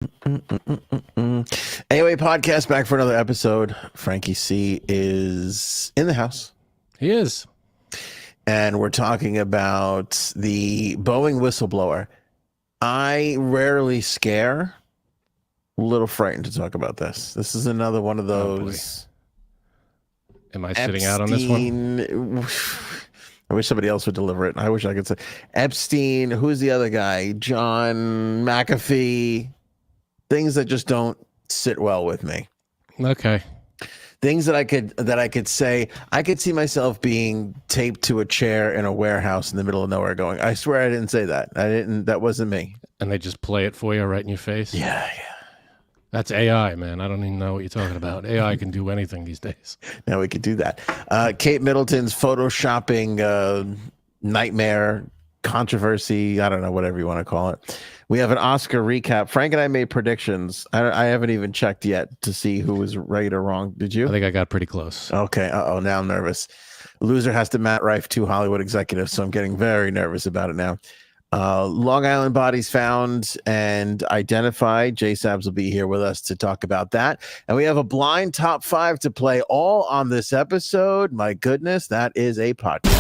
AOA podcast back for another episode. Frankie C is in the house. He is. And we're talking about the Boeing Whistleblower. I rarely scare. A little frightened to talk about this. This is another one of those. Am I sitting out on this one? I wish somebody else would deliver it. I wish I could say Epstein. Who's the other guy? John McAfee. Things that just don't sit well with me. Okay. Things that I could say. I could see myself being taped to a chair in a warehouse in the middle of nowhere going, I swear I didn't say that. That wasn't me. And they just play it for you right in your face? Yeah. That's AI, man. I don't even know what you're talking about. AI can do anything these days. Now we could do that. Kate Middleton's photoshopping nightmare controversy. I don't know, whatever you want to call it. We have an Oscar recap. Frank and I made predictions. I haven't even checked yet to see who was right or wrong. Did you? I think I got pretty close. Okay. Now I'm nervous. Loser has to Matt Rife, 2 Hollywood executives, so I'm getting very nervous about it now. Long Island bodies found and identified. J Sabs will be here with us to talk about that. And we have a blind top 5 to play all on this episode. My goodness, that is a podcast.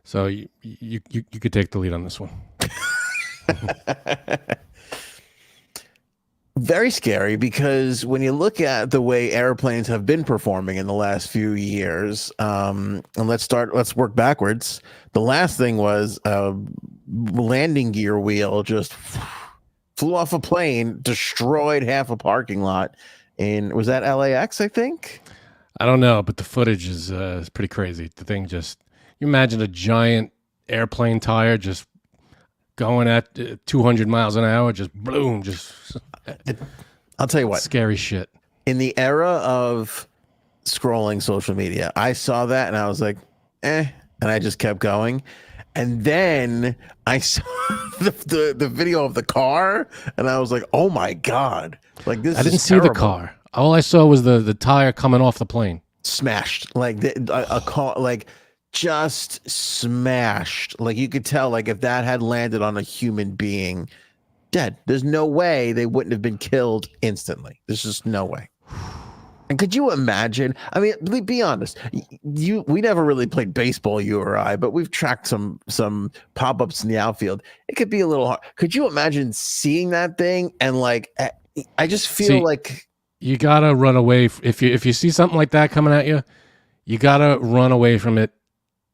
So you could take the lead on this one. Very scary, because when you look at the way airplanes have been performing in the last few years, and let's work backwards. The last thing was a landing gear wheel just flew off a plane, destroyed half a parking lot was that LAX, I think? I don't know, but the footage is pretty crazy. The thing just, you imagine a giant airplane tire just going at 200 miles an hour, just boom, just... I'll tell you what. Scary shit. In the era of scrolling social media, I saw that and I was like, and I just kept going. And then I saw the video of the car and I was like, oh my God. Like, this I didn't is see terrible. the car. All I saw was the tire coming off the plane. Smashed. Like a car, like just smashed. Like you could tell, like if that had landed on a human being, dead. There's no way they wouldn't have been killed instantly. There's just no way. And could you imagine? I mean, be honest. We never really played baseball, you or I, but we've tracked some pop-ups in the outfield. It could be a little hard. Could you imagine seeing that thing and like? I just feel like you gotta run away. If you see something like that coming at you, you gotta run away from it.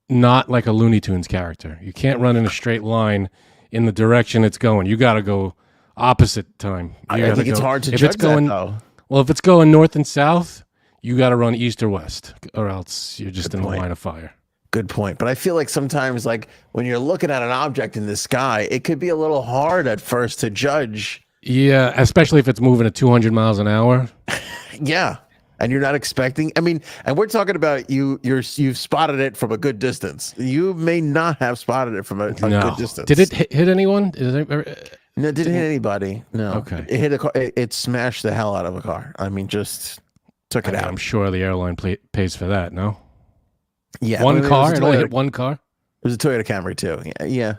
Not like a Looney Tunes character. You can't run in a straight line in the direction it's going. You got to go opposite time. I think it's hard to judge that, though. Well, if it's going north and south, you got to run east or west, or else you're just in the line of fire. Good point. But I feel like sometimes, like when you're looking at an object in the sky, it could be a little hard at first to judge. Yeah, especially if it's moving at 200 miles an hour. Yeah. And you're not expecting. I mean, and we're talking about you've spotted it from a good distance. You may not have spotted it from a good distance. Did it hit anyone? No, it didn't hit anybody. No. Okay. It hit a car. It smashed the hell out of a car. I mean, just took it out. I'm sure the airline pays for that. No. Yeah. One car. It only hit one car. It was a Toyota Camry too. Yeah.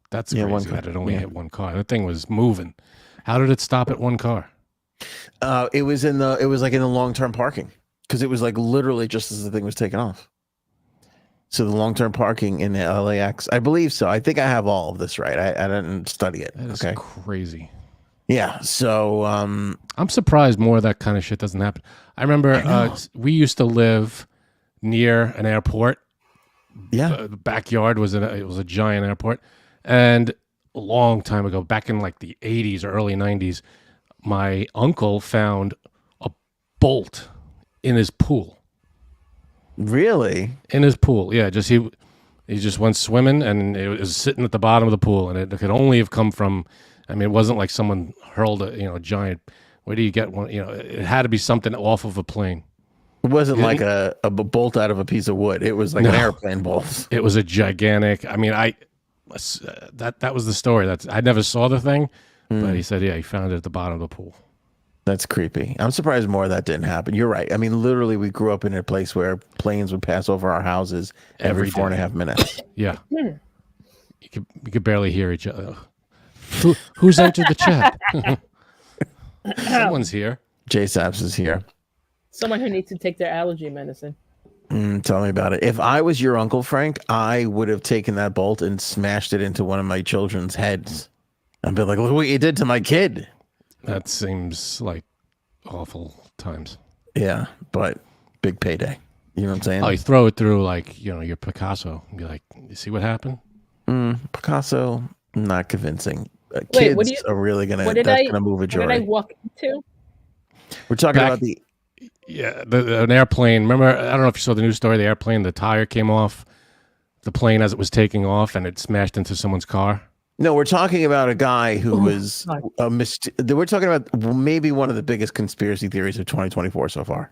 That's crazy. One car. That it only hit one car. That thing was moving. How did it stop at one car? It was like in the long-term parking, because it was like literally just as the thing was taking off. So the long-term parking in the LAX, I believe so. I think I have all of this right. I didn't study it. That is crazy. Yeah. So I'm surprised more of that kind of shit doesn't happen. I remember we used to live near an airport. Yeah. The backyard was it was a giant airport, and a long time ago, back in like the 80s or early 90s. My uncle found a bolt in his pool. Really? In his pool, yeah. He just went swimming, and it was sitting at the bottom of the pool, and it could only have come from. I mean, it wasn't like someone hurled a giant. Where do you get one? It had to be something off of a plane. It wasn't like a bolt out of a piece of wood. It was like an airplane bolt. It was a gigantic. I mean, that was the story. I never saw the thing. But he said, yeah, he found it at the bottom of the pool. That's creepy. I'm surprised more of that didn't happen. You're right. I mean, literally, we grew up in a place where planes would pass over our houses every Every 4.5 minutes. Yeah. You could barely hear each other. Who's entered the chat? Someone's here. J Saps is here. Someone who needs to take their allergy medicine. Tell me about it. If I was your uncle, Frank, I would have taken that bolt and smashed it into one of my children's heads. I'd be like, look what you did to my kid. That seems like awful times. Yeah, but big payday. You know what I'm saying? Oh, you throw it through like, your Picasso and be like, you see what happened? Picasso, not convincing. Wait, Kids are really gonna move a What jury. did I walk into? We're talking about the an airplane. Remember, I don't know if you saw the news story. The airplane, the tire came off the plane as it was taking off, and it smashed into someone's car. No, we're talking about a guy who was we're talking about maybe one of the biggest conspiracy theories of 2024 so far.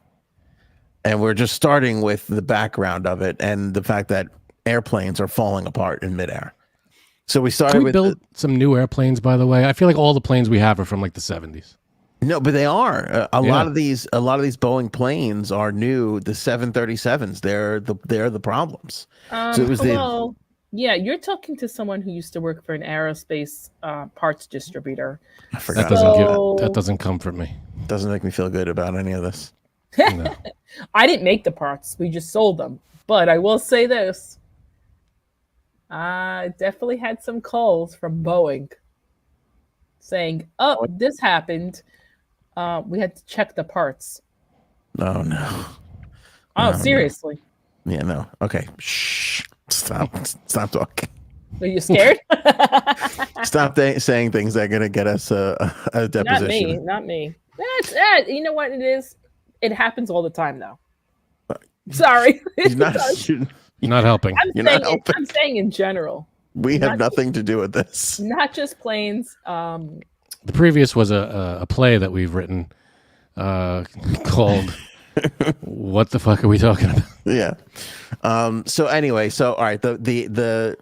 And we're just starting with the background of it and the fact that airplanes are falling apart in midair. So we started Can we with build some new airplanes, by the way? I feel like all the planes we have are from like the 70s. No, but they are. A lot of these Boeing planes are new. The 737s, they're the problems. So it was yeah, you're talking to someone who used to work for an aerospace parts distributor. I forgot. That doesn't comfort me. Doesn't make me feel good about any of this. No. I didn't make the parts. We just sold them. But I will say this. I definitely had some calls from Boeing saying, oh, this happened. We had to check the parts. Oh, no. Oh, seriously? No. Yeah, no. Okay. Shh. Stop talking. Are you scared? Stop saying things that are going to get us a deposition. Not me. That's you know what it is? It happens all the time, though. Sorry. You're not helping. I'm saying in general. We have nothing to do with this. Not just planes. The previous was a play that we've written called What the Fuck Are We Talking About? Yeah. So anyway, all right, the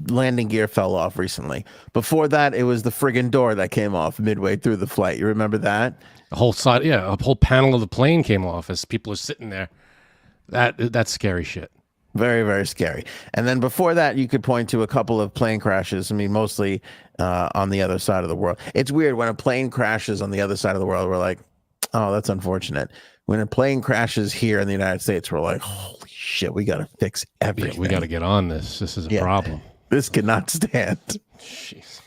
landing gear fell off recently. Before that, it was the friggin' door that came off midway through the flight. You remember that? A whole side, a whole panel of the plane came off as people are sitting there. That's scary shit. Very, very scary. And then before that, you could point to a couple of plane crashes. I mean, mostly on the other side of the world. It's weird when a plane crashes on the other side of the world. We're like, oh, that's unfortunate. When a plane crashes here in the United States, we're like, holy shit, we got to fix everything. Yeah, we got to get on this. This is a problem. This cannot stand. Jeez.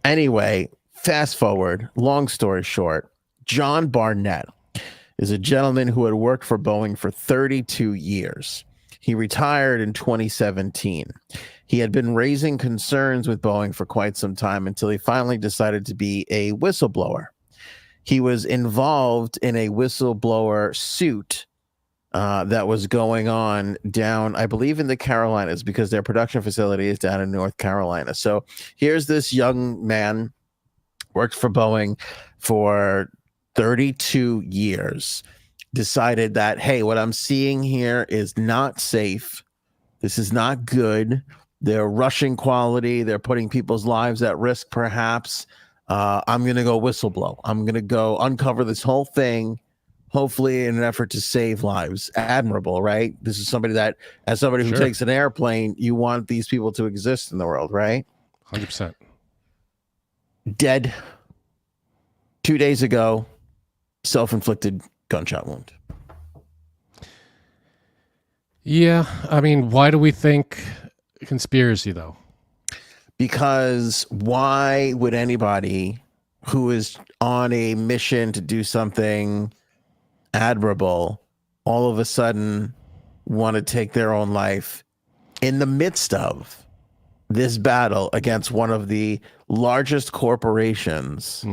Anyway, fast forward, long story short, John Barnett is a gentleman who had worked for Boeing for 32 years. He retired in 2017. He had been raising concerns with Boeing for quite some time until he finally decided to be a whistleblower. He was involved in a whistleblower suit that was going on down, I believe, in the Carolinas, because their production facility is down in North Carolina. So here's this young man, worked for Boeing for 32 years, decided that, hey, what I'm seeing here is not safe. This is not good. They're rushing quality. They're putting people's lives at risk, perhaps. I'm going to go whistleblow. I'm going to go uncover this whole thing, hopefully in an effort to save lives. Admirable, right? This is somebody that, as somebody who takes an airplane, you want these people to exist in the world, right? 100%. Dead 2 days ago, self-inflicted gunshot wound. Yeah, I mean, why do we think conspiracy, though? Because why would anybody who is on a mission to do something admirable all of a sudden want to take their own life in the midst of this battle against one of the largest corporations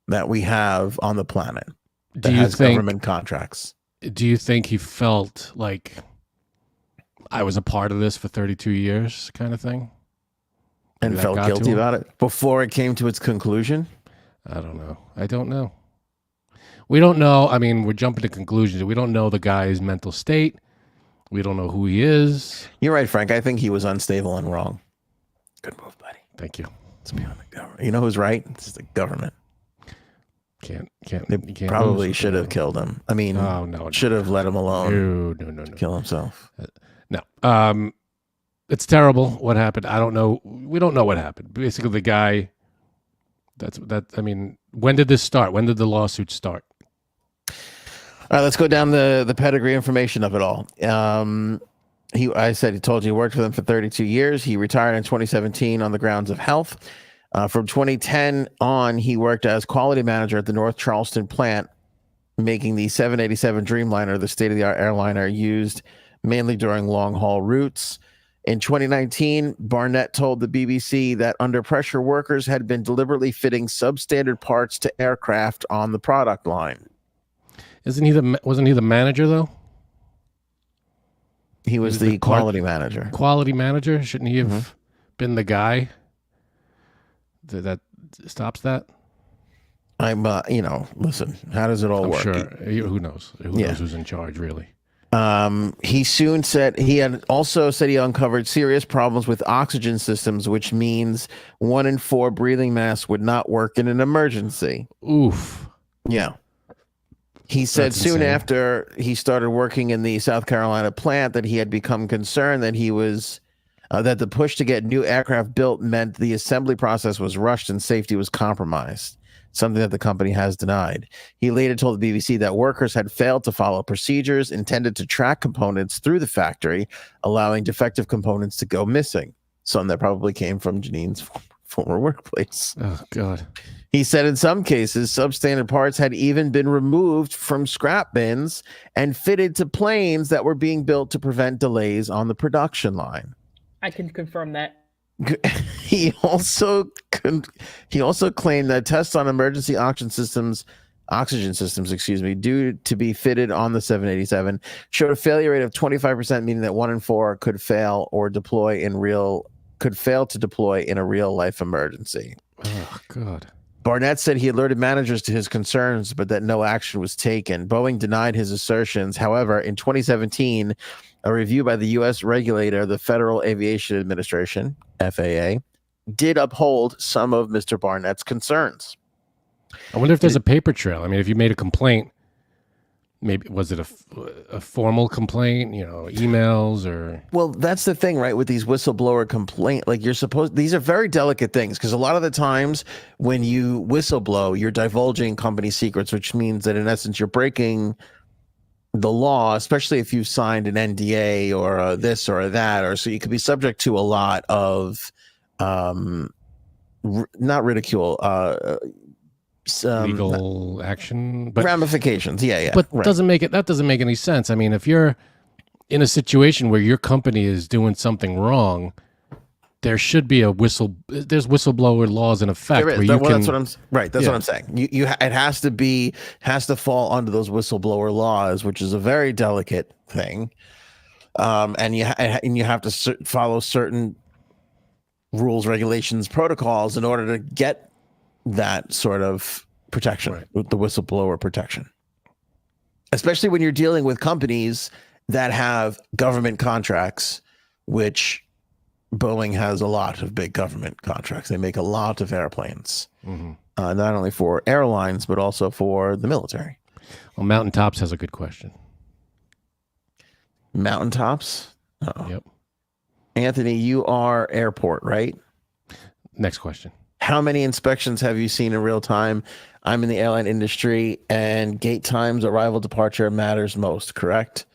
that we have on the planet that has government contracts? Do you think he felt like I was a part of this for 32 years kind of thing? And felt guilty about it before it came to its conclusion? I don't know. We don't know. I mean, we're jumping to conclusions. We don't know the guy's mental state. We don't know who he is. You're right, Frank. I think he was unstable and wrong. Good move, buddy. Thank you. It's beyond the government. You know who's right? It's the government. Can't. They You can't probably lose. should have killed him. I mean, Oh no. should have let him alone. No. Kill himself. No. It's terrible what happened. I don't know. We don't know what happened. Basically, the guy. I mean, when did this start? When did the lawsuit start? All right, let's go down the pedigree information of it all. He told you he worked for them for 32 years. He retired in 2017 on the grounds of health. From 2010 on, he worked as quality manager at the North Charleston plant, making the 787 Dreamliner the state-of-the-art airliner used mainly during long-haul routes. In 2019, Barnett told the BBC that under pressure, workers had been deliberately fitting substandard parts to aircraft on the product line. Wasn't he the manager though? He was the quality manager. Quality manager? Shouldn't he have been the guy that stops that? Listen, how does it all work? Sure. Who knows? Who knows who's in charge, really? He soon said he uncovered serious problems with oxygen systems, which means 1 in 4 breathing masks would not work in an emergency. Oof. Yeah. He said That's soon insane. after he started working in the South Carolina plant that he had become concerned that that the push to get new aircraft built meant the assembly process was rushed and safety was compromised, something that the company has denied. He later told the BBC that workers had failed to follow procedures intended to track components through the factory, allowing defective components to go missing. Some that probably came from Janine's former workplace. Oh, God. He said in some cases, substandard parts had even been removed from scrap bins and fitted to planes that were being built to prevent delays on the production line. I can confirm that. He also claimed that tests on emergency oxygen systems, due to be fitted on the 787, showed a failure rate of 25%, meaning that 1 in 4 could fail to deploy in a real life emergency. Oh, God. Barnett said he alerted managers to his concerns, but that no action was taken. Boeing denied his assertions. However, in 2017, a review by the U.S. regulator, the Federal Aviation Administration, FAA, did uphold some of Mr. Barnett's concerns. I wonder if there's a paper trail. I mean, if you made a complaint, maybe was it a formal complaint, emails or... Well, that's the thing, right? With these whistleblower complaint, these are very delicate things, because a lot of the times when you whistleblow, you're divulging company secrets, which means that in essence, you're breaking the law, especially if you've signed an NDA or a this or a that, or so you could be subject to a lot of, not ridicule, legal action, but ramifications. Yeah. But right. that doesn't make any sense. I mean, if you're in a situation where your company is doing something wrong, there should be there's whistleblower laws in effect. There is. Where That's what I'm saying. It has to fall under those whistleblower laws, which is a very delicate thing. And you have to follow certain rules, regulations, protocols in order to get that sort of protection, right, with the whistleblower protection, especially when you're dealing with companies that have government contracts, which Boeing has a lot of big government contracts. They make a lot of airplanes, not only for airlines, but also for the military. Well, Mountaintops has a good question. Mountaintops? Uh-oh. Yep. Anthony, you are airport, right? Next question. How many inspections have you seen in real time? I'm in the airline industry, and gate times, arrival, departure matters most, correct?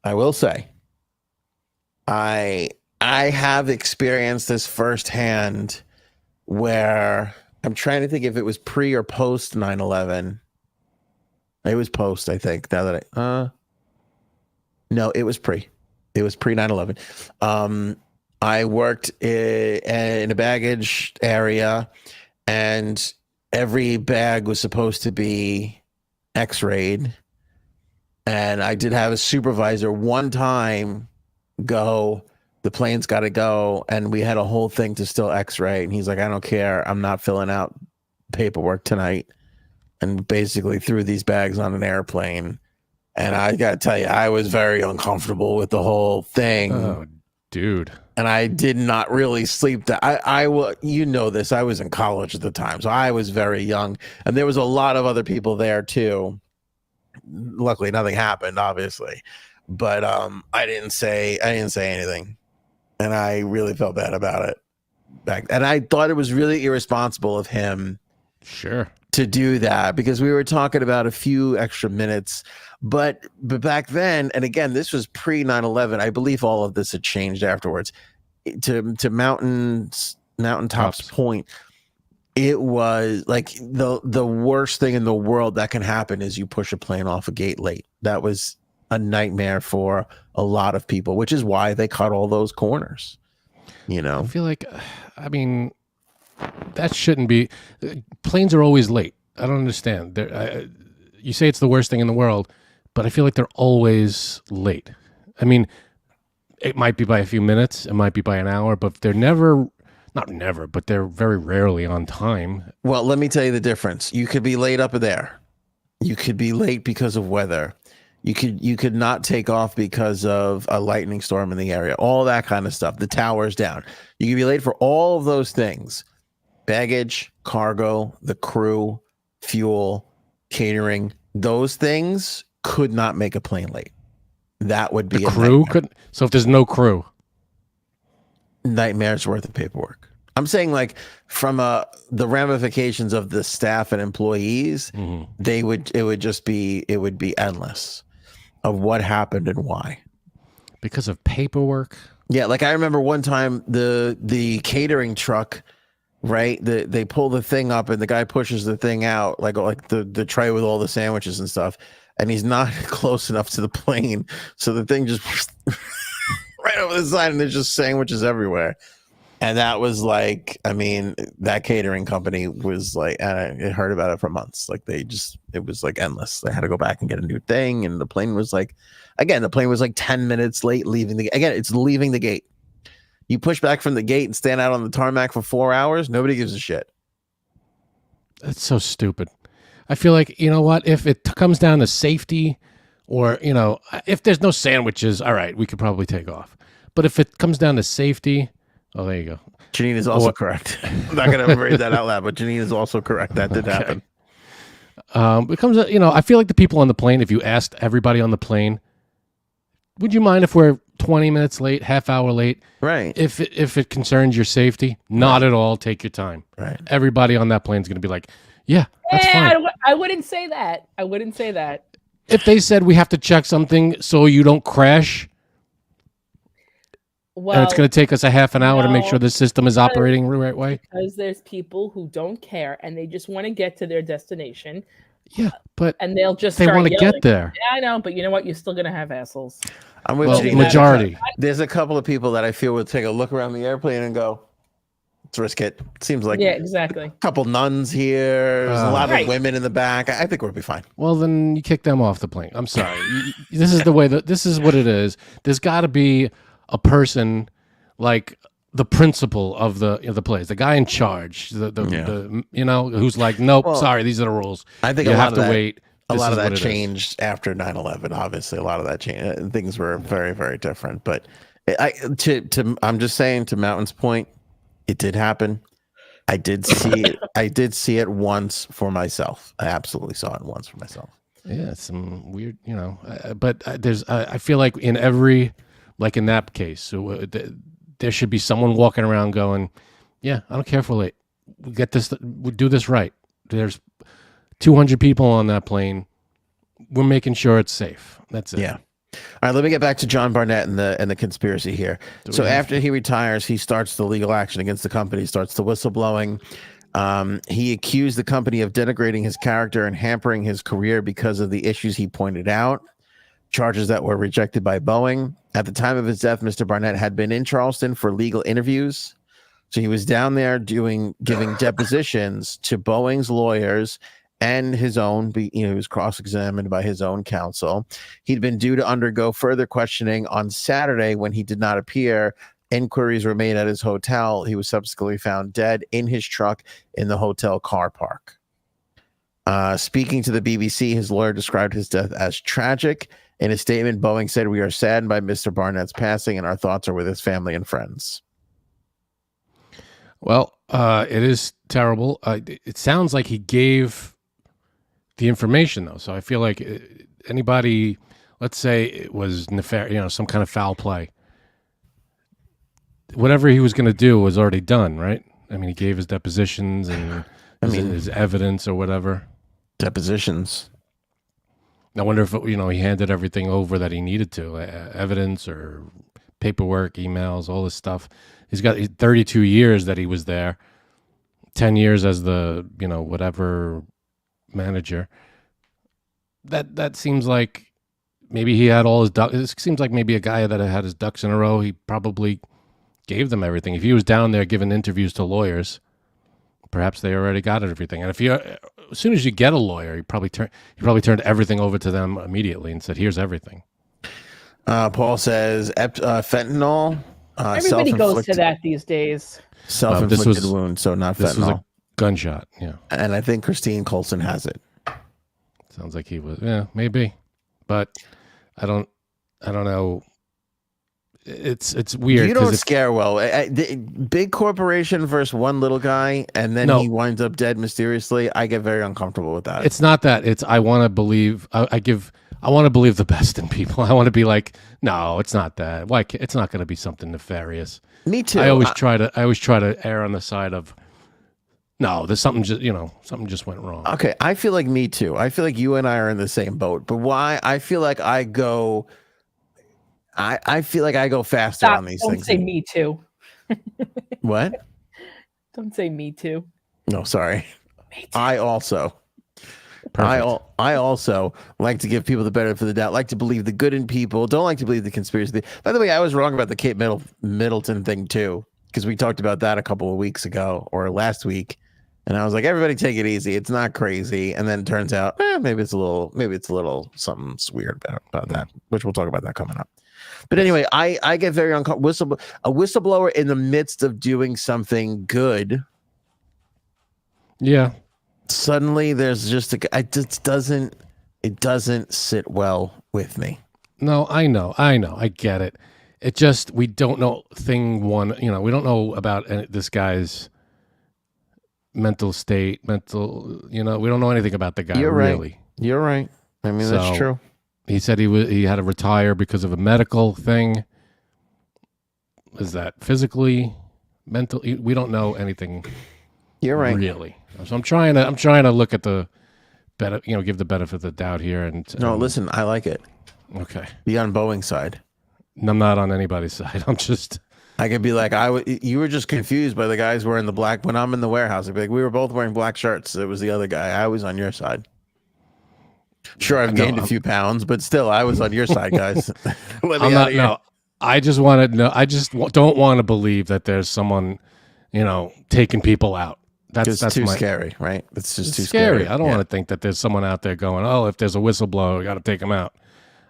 I will say, I have experienced this firsthand, where I'm trying to think if it was pre or post 9/11. It was post, I think. Now that no, it was pre. It was pre 9/11. I worked in a baggage area, and every bag was supposed to be X-rayed. And I did have a supervisor one time go, the plane's got to go. And we had a whole thing to still X-ray. And he's like, I don't care. I'm not filling out paperwork tonight. And basically threw these bags on an airplane. And I got to tell you, I was very uncomfortable with the whole thing. Oh, dude. and I did not really sleep. That I you know this. I was in college at the time, so I was very young, and there was a lot of other people there too. Luckily, nothing happened, obviously, but I didn't say anything, and I really felt bad about it and I thought it was really irresponsible of him. Sure. To do that, because we were talking about a few extra minutes, but back then, and again, this was pre 9/11. I believe all of this had changed afterwards. To Mountaintop's point, it was like the worst thing in the world that can happen is you push a plane off a gate late. That was a nightmare for a lot of people, which is why they cut all those corners. You know, I feel like, I mean, that shouldn't be. Planes are always late. I don't understand. You say it's the worst thing in the world, but I feel like they're always late. I mean, it might be by a few minutes, it might be by an hour, but they're not never, but they're very rarely on time. Well, let me tell you the difference. You could be late up there. You could be late because of weather. You could not take off because of a lightning storm in the area. All that kind of stuff. The tower's down. You could be late for all of those things. Baggage, cargo, the crew, fuel, catering. Those things could not make a plane late. That would be the crew could. So if there's no crew, nightmares worth of paperwork. I'm saying, like, from the ramifications of the staff and employees, it would be endless of what happened and why. Because of paperwork. Yeah, like I remember one time the catering truck, right? They pull the thing up and the guy pushes the thing out, like the tray with all the sandwiches and stuff, and he's not close enough to the plane, so the thing just right over the side, and there's just sandwiches everywhere. And that was like, I mean, that catering company was like, and I heard about it for months. Like it was like endless. They had to go back and get a new thing. And the plane was like, again, 10 minutes late it's leaving the gate. You push back from the gate and stand out on the tarmac for 4 hours. Nobody gives a shit. That's so stupid. I feel like, you know what, if it comes down to safety or, you know, if there's no sandwiches, all right, we could probably take off. But if it comes down to safety, oh, there you go. Janine is also correct. I'm not going to read that out loud, but Janine is also correct. That did happen. It comes, you know, I feel like the people on the plane, if you asked everybody on the plane, would you mind if we're 20 minutes late, half hour late? Right. If it concerns your safety, not at all. Take your time. Right. Everybody on that plane is going to be like, yeah, that's fine. I wouldn't say that. I wouldn't say that. If they said we have to check something so you don't crash, and it's going to take us a half an hour to make sure the system is operating the right way. Because there's people who don't care and they just want to get to their destination. Yeah, but and they'll just they want to get there. Yeah, I know, but you know what? You're still going to have assholes. I'm with you. Majority. There's a couple of people that I feel would take a look around the airplane and go, let's risk it. Seems like exactly. A couple nuns here. There's a lot of women in the back. I think we'll be fine. Well, then you kick them off the plane. I'm sorry. This is the way this is what it is. There's got to be a person like the principal of the place, the guy in charge, the you know, who's like, nope, sorry, these are the rules. I think you have to wait. A lot of that changed after 9/11. Obviously, a lot of that changed. Things were very, very different. But I'm just saying, to Mountain's point, it did happen. I did see it. I did see it once for myself. I absolutely saw it once for myself. Yeah, it's some weird, you know. But there's, I feel like in every, like in that case, so there should be someone walking around going, yeah, I don't care if we're late. We get this. We do this right. There's 200 people on that plane. We're making sure it's safe. That's it. Yeah. All right, let me get back to John Barnett and the conspiracy here. So after he retires, he starts the legal action against the company, starts the whistleblowing. He accused the company of denigrating his character and hampering his career because of the issues he pointed out, charges that were rejected by Boeing. At the time of his death, Mr. Barnett had been in Charleston for legal interviews. So he was down there giving depositions to Boeing's lawyers and his own, he was cross-examined by his own counsel. He'd been due to undergo further questioning on Saturday when he did not appear. Inquiries were made at his hotel. He was subsequently found dead in his truck in the hotel car park. Speaking to the BBC, his lawyer described his death as tragic. In a statement, Boeing said, "We are saddened by Mr. Barnett's passing, and our thoughts are with his family and friends." Well, it is terrible. It sounds like he gave the information, though. So I feel like anybody, let's say it was nefarious, some kind of foul play. Whatever he was going to do was already done, right? I mean, he gave his depositions and his evidence or whatever. Depositions. I wonder if he handed everything over that he needed to, evidence or paperwork, emails, all this stuff. He's got 32 years that he was there, 10 years as the whatever manager. That seems like maybe he had all his ducks. It seems like maybe a guy that had his ducks in a row. He probably gave them everything. If he was down there giving interviews to lawyers, perhaps they already got everything. And as soon as you get a lawyer, he probably turned everything over to them immediately and said, "Here's everything." Paul says fentanyl. Everybody goes to that these days. Self-inflicted wound, so not this fentanyl. was a gunshot. Yeah, and I think Christine Coulson has it. Sounds like he was. Yeah, maybe, but I don't know. It's weird. You don't scare well. Big corporation versus one little guy, and then he winds up dead mysteriously. I get very uncomfortable with that. It's not that. It's I want to believe. I want to believe the best in people. I want to be like, no, it's not that. Why? It's not going to be something nefarious. Me too. I always try to err on the side of, no, there's something something just went wrong. Okay, I feel like me too. I feel like you and I are in the same boat. But why? I feel like I go faster on these things. Don't say me too. What? Don't say me too. No, sorry. Me too. I also like to give people the benefit of the doubt, like to believe the good in people, don't like to believe the conspiracy. By the way, I was wrong about the Kate Middleton thing too, because we talked about that a couple of weeks ago or last week, and I was like, everybody take it easy, it's not crazy. And then it turns out maybe it's a little something's weird about that, which we'll talk about that coming up. But anyway, I get very uncomfortable. A whistleblower in the midst of doing something good. Yeah. Suddenly there's just it doesn't sit well with me. No, I know, I get it. It just, we don't know we don't know about this guy's mental state, we don't know anything about the guy. You're really. Right. You're right. I mean, that's true. He said he had to retire because of a medical thing. Is that physically, mental? We don't know anything. You're right. Really. So I'm trying to look at the give the benefit of the doubt here. And no, listen, I like it. Okay. Be on Boeing's side. I'm not on anybody's side. I could be like, you were just confused by the guys wearing the black. When I'm in the warehouse, I'd be like, we were both wearing black shirts. It was the other guy. I was on your side. Sure, I've gained a few pounds, but still, I was on your side, guys. I'm not. No, I just want to know. I just don't want to believe that there's someone, taking people out. That's too scary, right? It's just too scary. I don't want to think that there's someone out there going, "Oh, if there's a whistleblower, we got to take him out."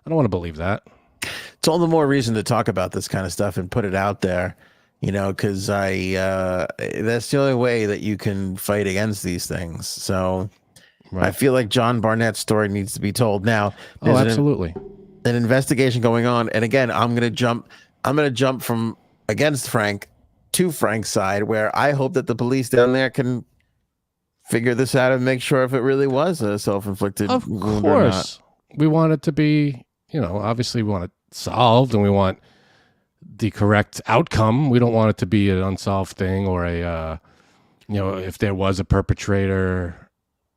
I don't want to believe that. It's all the more reason to talk about this kind of stuff and put it out there, because that's the only way that you can fight against these things. So. Right. I feel like John Barnett's story needs to be told now. Absolutely. An investigation going on, and again, I'm gonna jump from against Frank to Frank's side, where I hope that the police down there can figure this out and make sure if it really was a self-inflicted wound or not. Of course, we want it to be. Obviously, we want it solved, and we want the correct outcome. We don't want it to be an unsolved thing or if there was a perpetrator.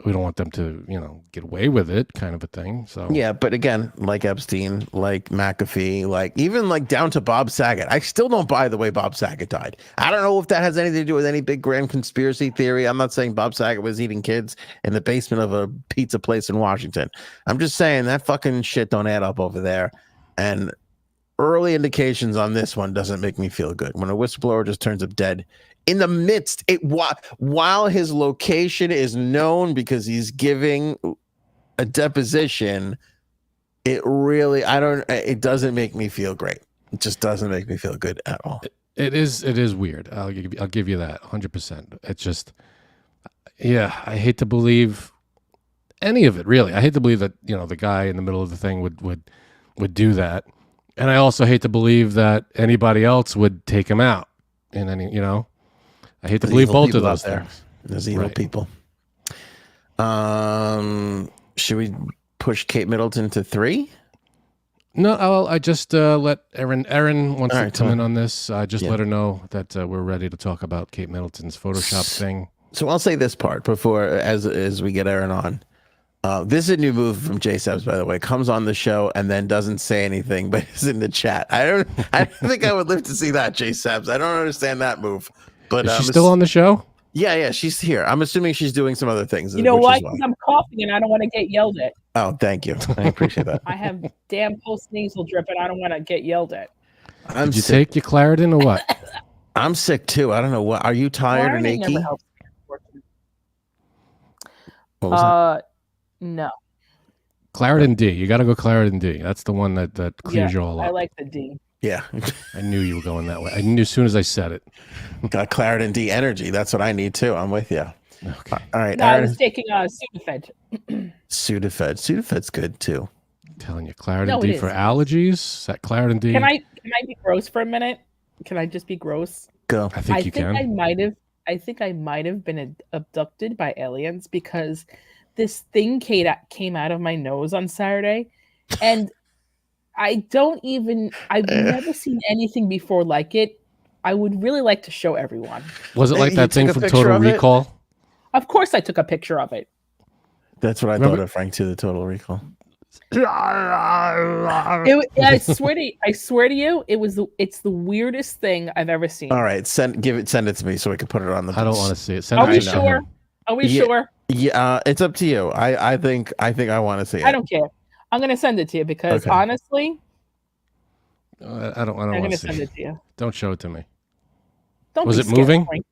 We don't want them to, get away with it, kind of a thing. So yeah, but again, like Epstein, like McAfee, even down to Bob Saget. I still don't buy the way Bob Saget died. I don't know if that has anything to do with any big grand conspiracy theory. I'm not saying Bob Saget was eating kids in the basement of a pizza place in Washington. I'm just saying that fucking shit don't add up over there. And early indications on this one doesn't make me feel good. When a whistleblower just turns up dead in the midst, while his location is known because he's giving a deposition, it doesn't make me feel great. It just doesn't make me feel good at all. It is weird. I'll give you that 100%. It's just, I hate to believe any of it, really. I hate to believe that, the guy in the middle of the thing would do that. And I also hate to believe that anybody else would take him out in any, I hate to There's believe evil both of people those out there. things. There's evil Right. people. Should we push Kate Middleton to 3? No, I just let Erin wants All to right, come fine. in on this. I just Yeah. let her know that we're ready to talk about Kate Middleton's Photoshop thing. So I'll say this part before, as we get Aaron on. This is a new move from J Subs, by the way. Comes on the show and then doesn't say anything, but is in the chat. I don't think I would live to see that, J Subs. I don't understand that move. But Is she still on the show? Yeah, she's here. I'm assuming she's doing some other things. You know which why? is Because I'm coughing and I don't want to get yelled at. Oh, thank you. I appreciate that. I have damn post-nasal drip and I don't want to get yelled at. I'm Did you sick. take your Claritin or what? I'm sick too. I don't know what. Are you tired and Claritin achy? never helps me, unfortunately. What was that? No. Claritin D. You got to go Claritin D. That's the one that clears you all I up. like the D. Yeah, I knew you were going that way. I knew as soon as I said it. got Claritin D energy. That's what I need too. I'm with you. Okay. All right, No, I Aaron. was taking Sudafed. Sudafed. Sudafed's good too. I'm telling you, Claritin No, D it for is. allergies. Is that Claritin D? Can I be gross for a minute? Can I just be gross? Go. I think you can. I think I might have been abducted by aliens because this thing came out of my nose on Saturday, and I've never seen anything before like it. I would really like to show everyone. Was it like You that thing took a from picture Total of it? Recall? Of course, I took a picture of it. That's what I Remember- thought of Frank too. The Total Recall. I swear to you, it's the weirdest thing I've ever seen. All right, send it to me so we can put it on the. I don't want to see it. Send Are it we to him. sure? Are we Yeah. sure? Yeah, it's up to you. I think I want to see it. I don't care. I'm gonna send it to you because Okay. honestly, I don't I'm want gonna to see send it. it to you. Don't show it to me. Don't Was be it scared, moving? Frank.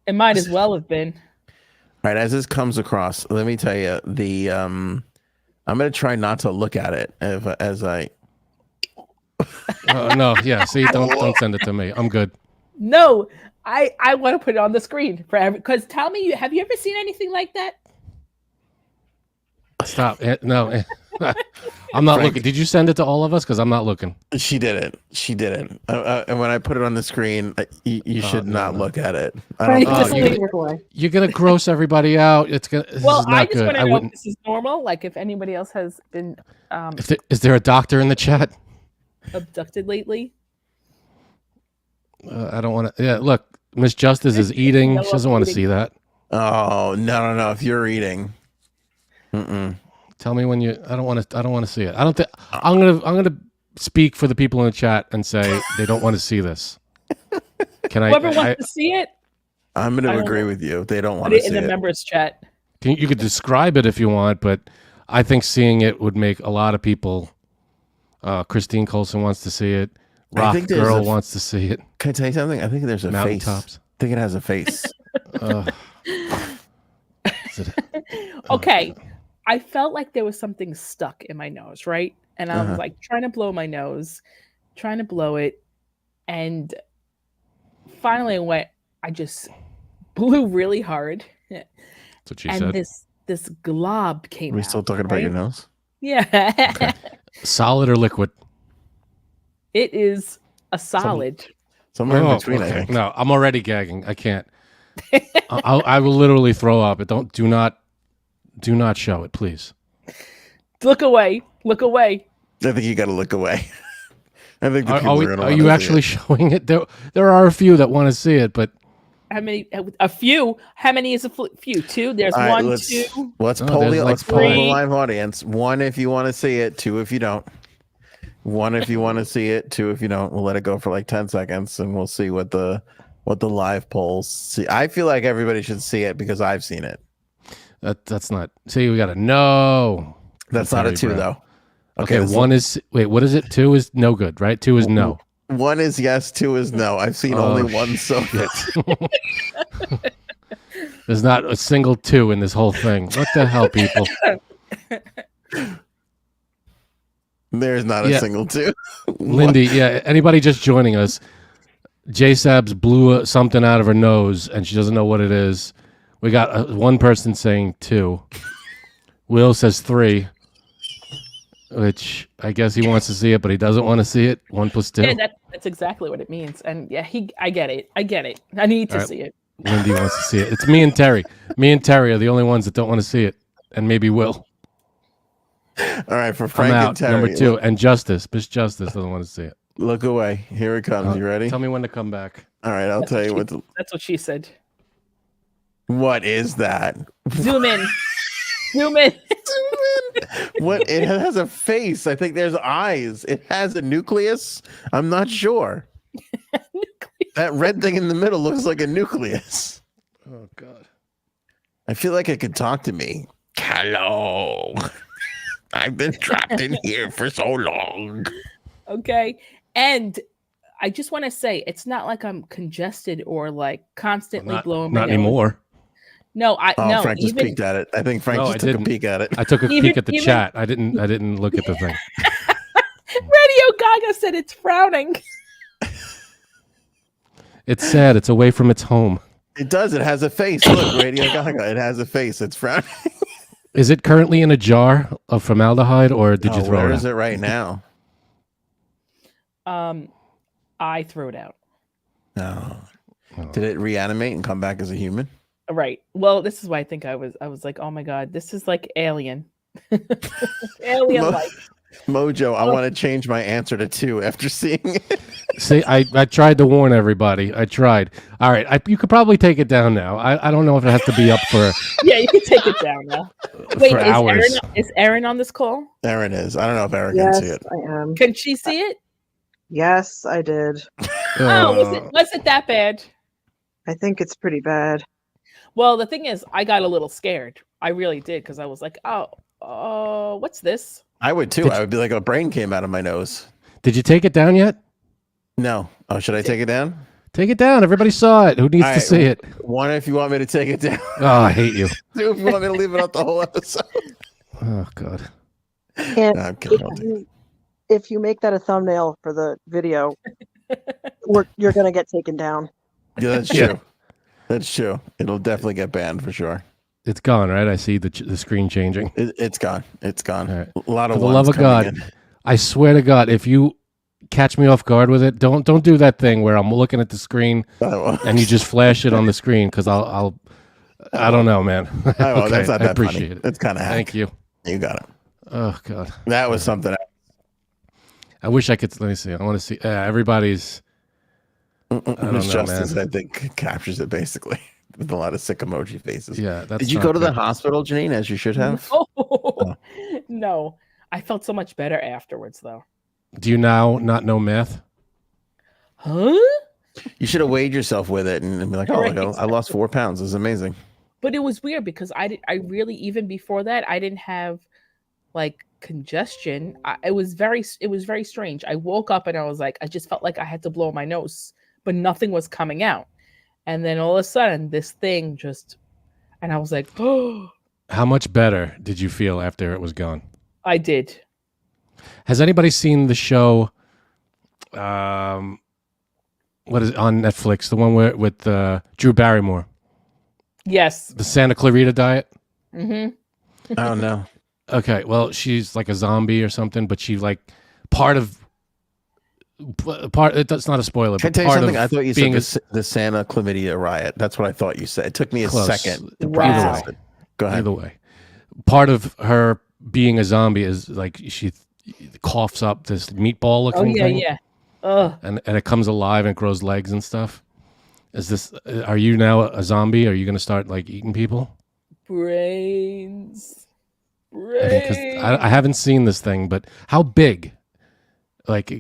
It might as well have been. All right, as this comes across, let me tell you I'm gonna try not to look at it as I. No, yeah. See, don't send it to me. I'm good. No, I want to put it on the screen for because tell me, have you ever seen anything like that? Stop. No, I'm not Frank. looking. Did you send it to all of us? Because I'm not looking. She didn't. And when I put it on the screen, you should not look at it. I Frank, don't Oh, just think you- leave it away. You're gonna gross everybody out. This Well, is I not just good. want to I know if wouldn't. this is normal. Like if anybody else has been Is there a doctor in the chat? abducted lately. I don't want to. Yeah, look, Miss Justice is eating. She doesn't want to see that. Oh no! If you're eating, Tell me when you. I don't want to. I don't want to see it. I don't think. I'm gonna speak for the people in the chat and say they don't want to see this. Can I? Whoever wants to see it, I'm going I to don't agree know. with you. They don't put want to it see in the it. members chat. you could describe it if you want, but I think seeing it would make a lot of people. Christine Colson wants to see it. I Rock think there's Girl a- wants to see it. Can I tell you something? I think there's a face. Mountaintops. I think it has a face. Is it- Okay, I felt like there was something stuck in my nose, right? And I Uh-huh. was like trying to blow my nose, trying to blow it, and finally I just blew really hard, That's what she and said. this glob came Are we out. still talking about your right? nose? Yeah. Solid or liquid? It is a solid. Somewhere in Oh, between, I okay. think. No, I'm already gagging. I can't. I will literally throw up. Do not show it, please. Look away. Look away. I think you got to look away. I think the people Are, are we- going to are you actually showing it? There are a few that want to see it, but How many? A few. How many is a few? Two. There's All right, one, let's, two. Let's Oh, poll there's the like let's poll the three. live audience. 1 if you want to see it, 2 if you don't. 1 if you want to see it, 2 if you don't. We'll let it go for like 10 seconds and we'll see what the live polls see. I feel like everybody should see it because I've seen it. that's not. See, we got a no. That's not a Terry 2 Brown. though. Okay, this one is wait. What is it? 2 is no good, right? 2 is no. 1 is yes, 2 is no. I've seen Oh, only one so far. There's not a single 2 in this whole thing. What the hell, people? There's not a Yeah. single 2. Lindy, yeah. Anybody just joining us? J Sabs blew something out of her nose, and she doesn't know what it is. We got one person saying 2. Will says 3, which I guess he wants to see it, but he doesn't want to see it. 1 + 2. Yeah, that's exactly what it means. And yeah, I get it. I need to see it. Lindy wants to see it. It's me and Terry. Me and Terry are the only ones that don't want to see it, and maybe Will. All right, for Frank I'm out. and Terry. Number 2, and Justice. Miss Justice doesn't want to see it. Look away. Here it comes. You ready? Tell me when to come back. All right, I'll tell you what. That's what she said. What is that? Zoom in. Zoom in. What? It has a face. I think there's eyes. It has a nucleus. I'm not sure. That red thing in the middle looks like a nucleus. Oh God. I feel like it could talk to me. Hello. I've been trapped in here for so long. Okay. And I just want to say, it's not like I'm congested or like constantly blowing my Not nose. anymore. No, no. Frank just peeked at it. I think Frank just took a peek at it. I took a peek at the chat. I didn't look at the thing. Radio Gaga said it's frowning. It's sad. It's away from its home. It does. It has a face. Look, Radio Gaga. It has a face. It's frowning. Is it currently in a jar of formaldehyde, or did you throw it out? Where is it right now? I threw it out. No. Did it reanimate and come back as a human? Right. Well, this is why I think I was like, oh my God, this is like Alien. Alien-like. Mojo, I want to change my answer to 2 after seeing it. See, I tried to warn everybody. I tried. All right, you could probably take it down now. I don't know if it has to be up for. Yeah, you can take it down now. Wait, hours. Is Erin on this call? Erin is. I don't know if Erin can see it. I am. Can she see it? Yes, I did. Was it that bad? I think it's pretty bad. Well, the thing is, I got a little scared. I really did, because I was like, oh, what's this? I would too. I would be like, a brain came out of my nose. Did you take it down yet? No. Oh, should I take it down? Take it down. Everybody saw it. Who needs to see it? 1, if you want me to take it down. Oh, I hate you. 2, if you want me to leave it up the whole episode. Oh, God. And No, I'm kidding. if you make that a thumbnail for the video, you're going to get taken down. Yeah, that's true. That's true. It'll definitely get banned for sure. It's gone, right? I see the screen changing. It's gone. It's gone. All right. A lot of For the love of God, I swear to God, if you catch me off guard with it, don't do that thing where I'm looking at the screen and you just flash it on the screen, because I don't know, man. Okay, that's not that I appreciate funny. it. It's kind of Thank you. You got it. Oh God, that was something. I wish I could. Let me see. I want to see. Everybody's. Miss Justice, man. I think, captures it basically with a lot of sick emoji faces. Yeah. Did you go to the hospital, Janine, as you should have? No. I felt so much better afterwards, though. Do you now not know math? Huh? You should have weighed yourself with it and be like, oh, I lost 4 pounds. This is amazing. But it was weird because I really, even before that, I didn't have like congestion. It was very strange. I woke up and I was like, I just felt like I had to blow my nose, but nothing was coming out. And then all of a sudden this thing and I was like, oh. How much better did you feel after it was gone? I did. Has anybody seen the show? What is it on Netflix? The one with Drew Barrymore. Yes. The Santa Clarita Diet. Mm-hmm. Oh no. Okay, well, she's like a zombie or something, but she like part. It's not a spoiler. Can I but tell you part something? of I thought you being said the Santa Chlamydia riot. That's what I thought you said. It took me a Close. second. Wow. Go ahead. Either way, part of her being a zombie is like she coughs up this meatball looking thing. Yeah. Ugh. And it comes alive and grows legs and stuff. Are you now a zombie? Are you going to start like eating people? Brains. Because I haven't seen this thing, but how big? Like,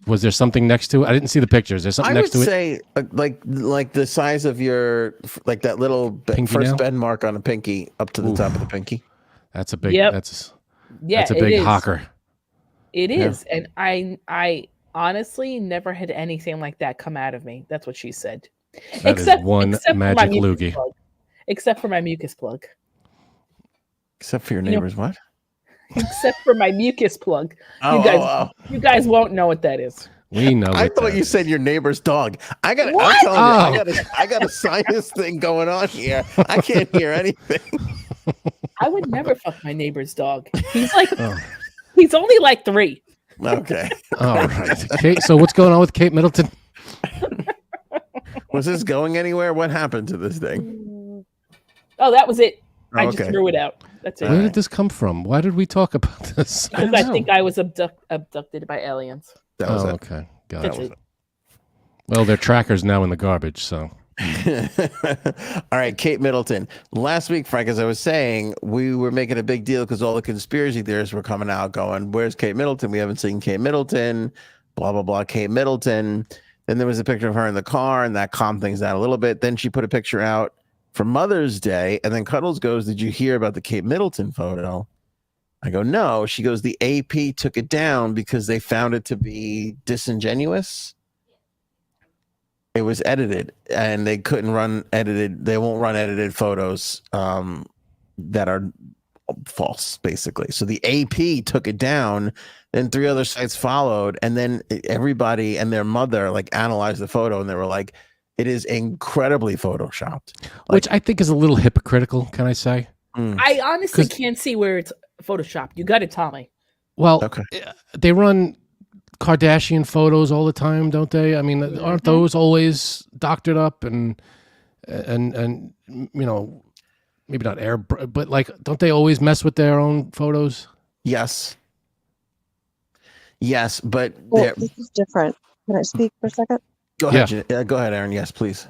was there something next to it? I didn't see the pictures. There's something next to it. I would say like the size of your, like that little first nail? bend mark on a pinky up to the top of the pinky. That's a big. Yep. That's a it big is. hocker. It is, and I honestly never had anything like that come out of me. That's what she said. That is one magic loogie. Except for my mucus plug. Except for your neighbor's what? Except for my mucus plug. You guys won't know what that is. We know. I thought you said your neighbor's dog. I got a sinus thing going on here. I can't hear anything. I would never fuck my neighbor's dog. He's like, Oh. he's only like 3. Okay. All right, Kate. So what's going on with Kate Middleton? Was this going anywhere? What happened to this thing? Oh, that was it. I Okay. just threw it out. That's it. Where right. did this come from? Why did we talk about this? Because don't I know. think I was abducted by aliens. That was Oh, it. okay. Got That's it. it. Well, their tracker's now in the garbage, so. All right, Kate Middleton. Last week, Frank, as I was saying, we were making a big deal because all the conspiracy theorists were coming out going, where's Kate Middleton? We haven't seen Kate Middleton, blah, blah, blah, Kate Middleton. Then there was a picture of her in the car, and that calmed things down a little bit. Then she put a picture out for Mother's Day, and then Cuddles goes, did you hear about the Kate Middleton photo? I go, no. She goes, the AP took it down because they found it to be disingenuous. It was edited, and they couldn't run edited. They won't run edited photos that are false, basically. So the AP took it down. Then 3 other sites followed, and then everybody and their mother like analyzed the photo, and they were like, "It is incredibly photoshopped." Which I think is a little hypocritical, can I say? I honestly 'Cause- can't see where it's photoshopped. You got to tell me. Well, Okay. they run Kardashian photos all the time, don't they? I mean, aren't those always doctored up and you know, maybe not air, but like, don't they always mess with their own photos? Yes, but Well, this is different. Can I speak for a second? go ahead. Go ahead, Aaron. Yes, please.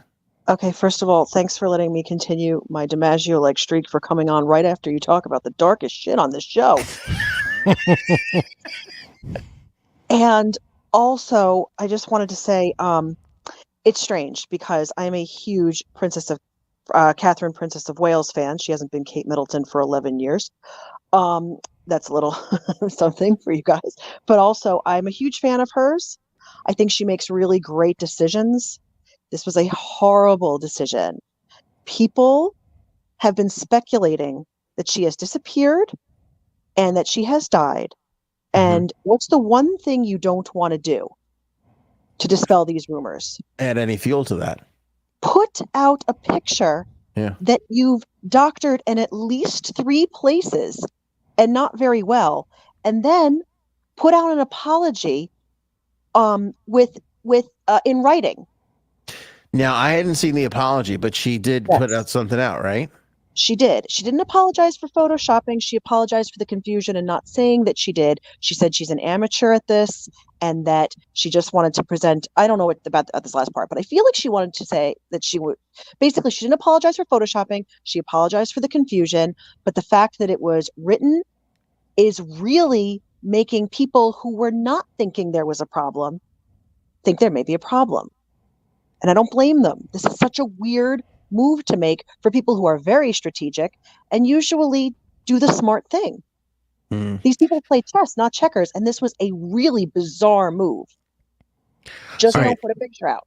Okay, first of all, thanks for letting me continue my DiMaggio-like streak for coming on right after you talk about the darkest shit on this show. And also, I just wanted to say, it's strange because I'm a huge Catherine, Princess of Wales fan. She hasn't been Kate Middleton for 11 years. That's a little something for you guys. But also, I'm a huge fan of hers. I think she makes really great decisions. This was a horrible decision. People have been speculating that she has disappeared and that she has died. And what's the one thing you don't want to do to dispel these rumors? Add any fuel to that. Put out a picture that you've doctored in at least 3 places and not very well, and then put out an apology with in writing. Now, I hadn't seen the apology, but she did put out something out, right? She did. She didn't apologize for photoshopping. She apologized for the confusion and not saying that she did. She said she's an amateur at this and that she just wanted to present. I don't know what about this last part, but I feel like she wanted to say that she would. Basically, she didn't apologize for photoshopping. She apologized for the confusion. But the fact that it was written is really making people who were not thinking there was a problem think there may be a problem. And I don't blame them. This is such a weird move to make for people who are very strategic and usually do the smart thing. These people play chess, not checkers, and this was a really bizarre move. Just don't put a picture out.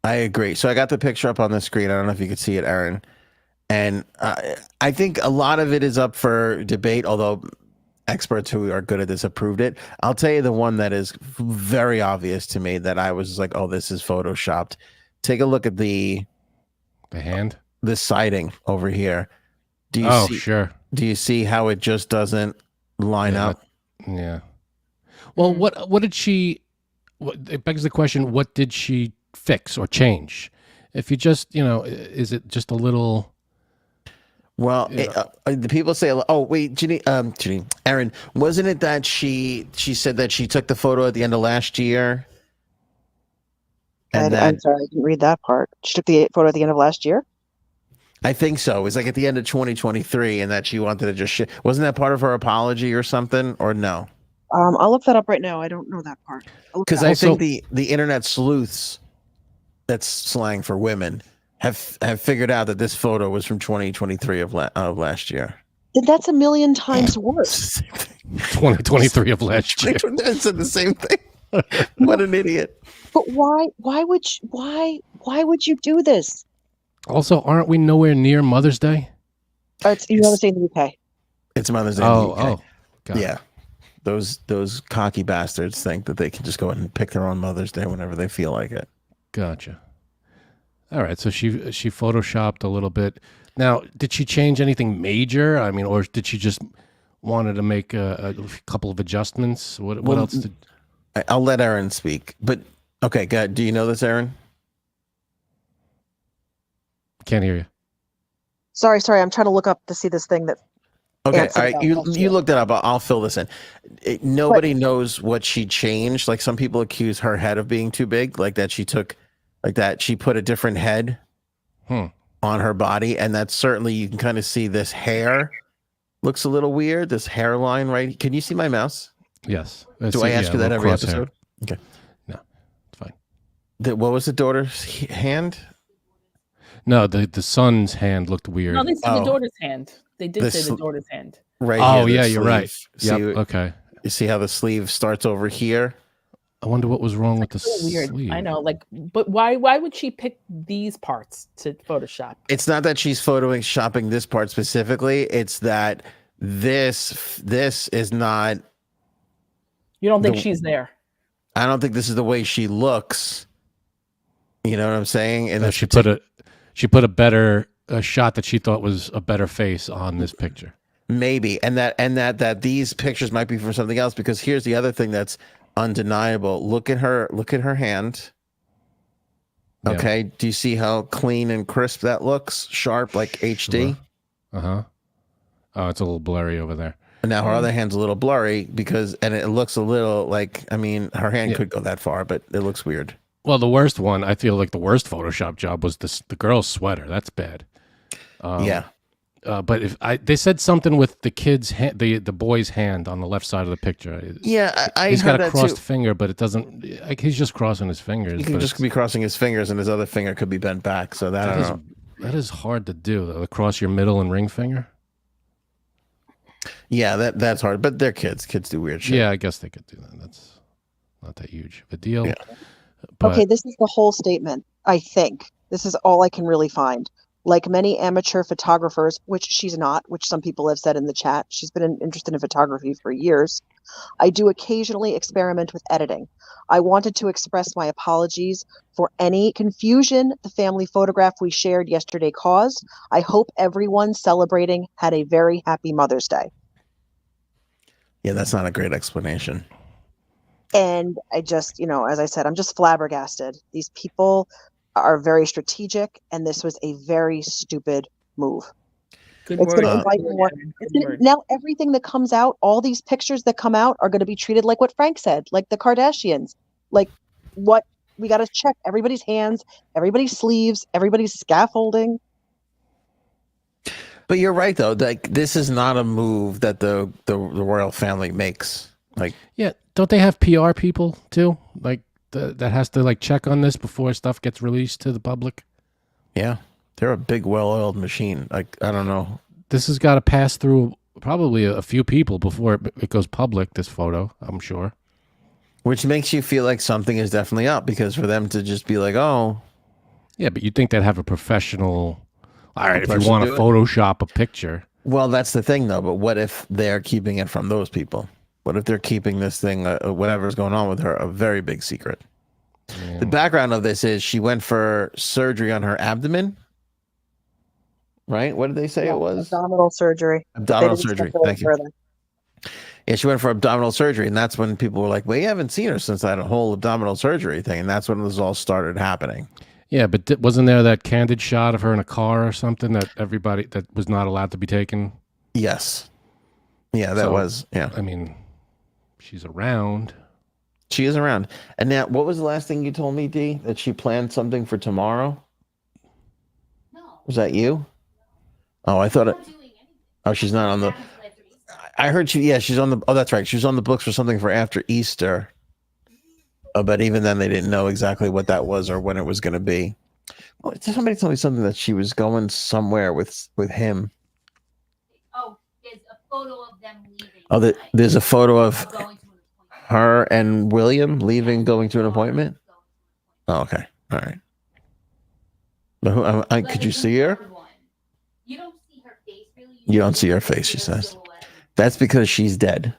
I agree. So I got the picture up on the screen. I don't know if you could see it, Aaron. And I think a lot of it is up for debate, although experts who are good at this approved it. I'll tell you the one that is very obvious to me that I was like, oh, this is photoshopped. Take a look at the hand, the siding over here. Do you see, sure. Do you see how it just doesn't line up? Yeah. Well, what did she? It begs the question: what did she fix or change? If you just, is it just a little? Well, the people say, "Oh, wait, Ginny, Aaron, wasn't it that she said that she took the photo at the end of last year?" And I'm sorry, I didn't read that part. She took the photo at the end of last year? I think so. It was like at the end of 2023, and that she wanted to just wasn't that part of her apology or something, or no? I'll look that up right now. I don't know that part. Because I think the internet sleuths, that's slang for women, have figured out that this photo was from 2023 of last year. Then that's a million times worse. 2023 of last year. I said the same thing. What an idiot! But why would you do this? Also, aren't we nowhere near Mother's Day? It's Mother's Day in the UK. It's Mother's Day in the UK. Got yeah. Those cocky bastards think that they can just go and pick their own Mother's Day whenever they feel like it. Gotcha. All right, so she photoshopped a little bit. Now, did she change anything major? I mean, or did she just wanted to make a couple of adjustments? What Well, else did? I'll let Aaron speak. But okay, God, do you know this, Aaron? Can't hear you. Sorry. I'm trying to look up to see this thing that. Okay, Answered all right. about You last you year. looked it up. I'll fill this in. Nobody knows what she changed. Like some people accuse her head of being too big, like that she took, like that she put a different head on her body, and that's certainly you can kind of see this hair looks a little weird. This hairline, right? Can you see my mouse? Yes. Do I ask you that every crosshair. episode? Okay. No, it's fine. What was the daughter's hand? No, the son's hand looked weird. No, they said Oh. the daughter's hand. They did The say sl- the daughter's hand. Right. Oh, here, the yeah, you're right. sleeve. Yep. Okay. You see how the sleeve starts over here? I wonder what was wrong with the So weird. sleeve. I know, like, but why would she pick these parts to Photoshop? It's not that she's shopping this part specifically. It's that this is not. You don't think The- she's there? I don't think this is the way she looks. You know what I'm saying? And She put a better shot that she thought was a better face on this picture. maybe, and that these pictures might be from something else. Because here's the other thing that's undeniable. Look at her hand. Yeah. Okay. Do you see how clean and crisp that looks? Sharp, like HD. Uh-huh. Oh, it's a little blurry over there. And now her other hand's a little blurry and it looks a little like, I mean, her hand Yeah. could go that far, but it looks weird. Well, the worst one, I feel like the worst Photoshop job was the girl's sweater. That's bad. Yeah. But they said something with the kid's hand, the boy's hand on the left side of the picture. Yeah, I He's heard got a that crossed too. finger, but it doesn't. Like, he's just crossing his fingers. He can but just be crossing his fingers, and his other finger could be bent back. So that I don't know. that is hard to do. Though, across your middle and ring finger. Yeah, that's hard. But they're kids. Kids do weird shit. Yeah, I guess they could do that. That's not that huge of a deal. Yeah. But, Okay, this is the whole statement. I think this is all I can really find. Like many amateur photographers, which she's not, which some people have said in the chat, she's been interested in photography for years. I do occasionally experiment with editing. I wanted to express my apologies for any confusion the family photograph we shared yesterday caused. I hope everyone celebrating had a very happy Mother's Day. Yeah, that's not a great explanation. And I just, as I said, I'm just flabbergasted. These people are very strategic, and this was a very stupid move. Good It's word. going to invite Good more. word. It's Good gonna, word. now everything that comes out, all these pictures that come out are going to be treated like what Frank said, like the Kardashians, like what we got to check everybody's hands, everybody's sleeves, everybody's scaffolding. But you're right though. Like this is not a move that the royal family makes. Like yeah, don't they have PR people too? Like that has to like check on this before stuff gets released to the public. yeah, they're a big, well-oiled machine. Like I don't know. This has got to pass through probably a few people before it goes public. This photo, I'm sure. Which makes you feel like something is definitely up, because for them to just be like, oh, Yeah, but you'd think they'd have a professional. All right, if you person want to do it? Photoshop a picture. well, that's the thing though. But what if they're keeping it from those people? What if they're keeping this thing, whatever's going on with her, a very big secret? The background of this is she went for surgery on her abdomen. Right? What did they say it was? Abdominal surgery. Abdominal They didn't surgery. step Thank you. further. Yeah, she went for abdominal surgery, and that's when people were like, "We haven't seen her since that whole abdominal surgery thing," and that's when this all started happening. Yeah, but wasn't there that candid shot of her in a car or something that everybody that was not allowed to be taken? Yes, yeah, that So, was. Yeah, I mean, she's around. she is around. And now, what was the last thing you told me, Dee? That she planned something for tomorrow? No. Was that you? Oh, I thought it. Not doing anything. Oh, she's not on the. Happens after Easter. I heard she. Yeah, she's on the. Oh, that's right. She was on the books for something for after Easter. But even then, they didn't know exactly what that was or when it was going to be. Well, somebody told me something that she was going somewhere with him. Oh, there's a photo of them leaving. Oh, tonight. there's a photo of Going to an appointment. her and William leaving, going to an appointment. Oh, okay, all right. But who? Like Could a you see her? confirmed one. You don't see her face really. You don't see her just face, she see her says. silhouette. That's because she's dead,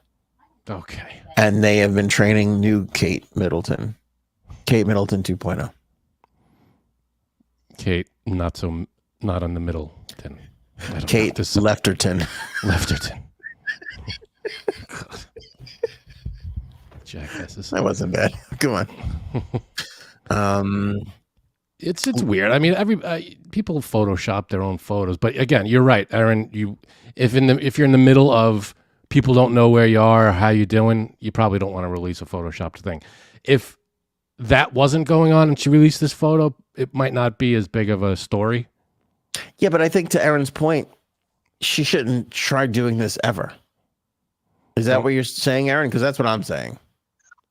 Okay. and they have been training new Kate Middleton 2.0. Kate, not on the Middleton. Kate Lefterton. Lefterton. God. Jackasses. That wasn't bad. Come on. It's weird. I mean, people Photoshop their own photos, but again, you're right, Aaron. If you're in the middle of people don't know where you are or how you're doing, you probably don't want to release a Photoshopped thing. If that wasn't going on and she released this photo, it might not be as big of a story. Yeah, but I think to Aaron's point, she shouldn't try doing this ever. Is that what you're saying, Aaron? Because that's what I'm saying.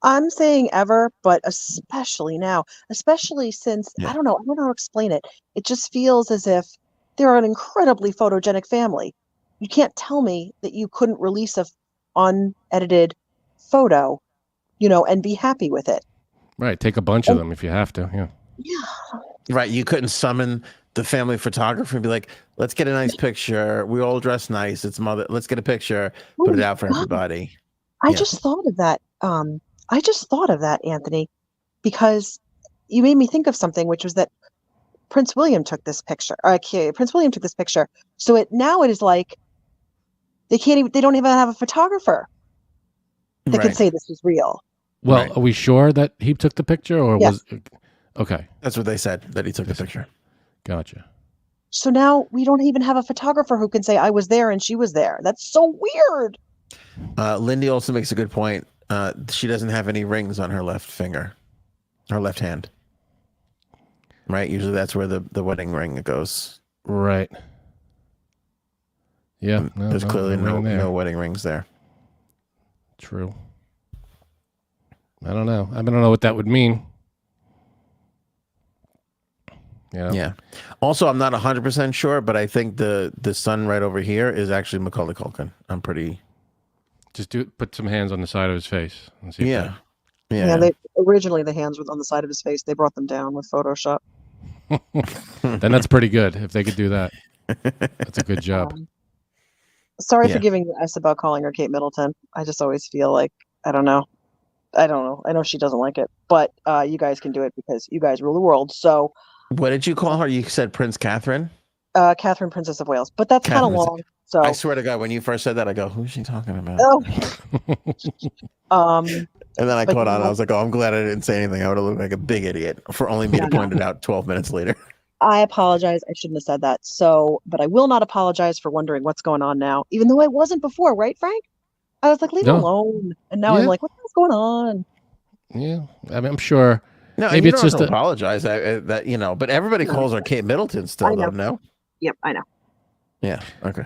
I'm saying ever, but especially now, especially since I don't know how to explain it. It just feels as if they're an incredibly photogenic family. You can't tell me that you couldn't release a unedited photo, and be happy with it. Right. Take a bunch of them if you have to. Yeah. Yeah. Right. You couldn't summon the family photographer and be like, let's get a nice picture. We all dress nice. It's mother. Let's get a picture. Put it out for everybody. I just thought of that. I just thought of that, Anthony, because you made me think of something, which was that Prince William took this picture. Prince William took this picture. So now it is like they don't even have a photographer that could say this was real. Well, are we sure that he took the picture or was okay? That's what they said, that he took the picture. Gotcha. So now we don't even have a photographer who can say I was there and she was there. That's so weird. Lindy also makes a good point. She doesn't have any rings on her left finger, her left hand. Right? Usually that's where the wedding ring goes. Right. Yeah. There's clearly no wedding rings there. True. I don't know. I don't know what that would mean. Yeah. Also, I'm not 100% sure, but I think the son right over here is actually Macaulay Culkin. I'm pretty... Just put some hands on the side of his face. And see Yeah. Originally the hands were on the side of his face. They brought them down with Photoshop. Then that's pretty good if they could do that. That's a good job. Sorry for giving you S about calling her Kate Middleton. I just always feel like, I don't know. I know she doesn't like it, but you guys can do it because you guys rule the world. So what did you call her? You said Prince Catherine? Catherine, Princess of Wales. But that's kind of long. So I swear to God, when you first said that, I go, who's she talking about? Oh. And then I caught on. I was like, oh, I'm glad I didn't say anything. I would have looked like a big idiot for only me to point it out 12 minutes later. I apologize. I shouldn't have said that. So, but I will not apologize for wondering what's going on now, even though I wasn't before, right, Frank? I was like, leave it alone. And now I'm like, what's going on? Yeah. I mean, I'm sure. No, maybe you it's don't just have to apologize. But everybody calls her Kate Middleton still, though, no? Yep, I know. Yeah. Okay.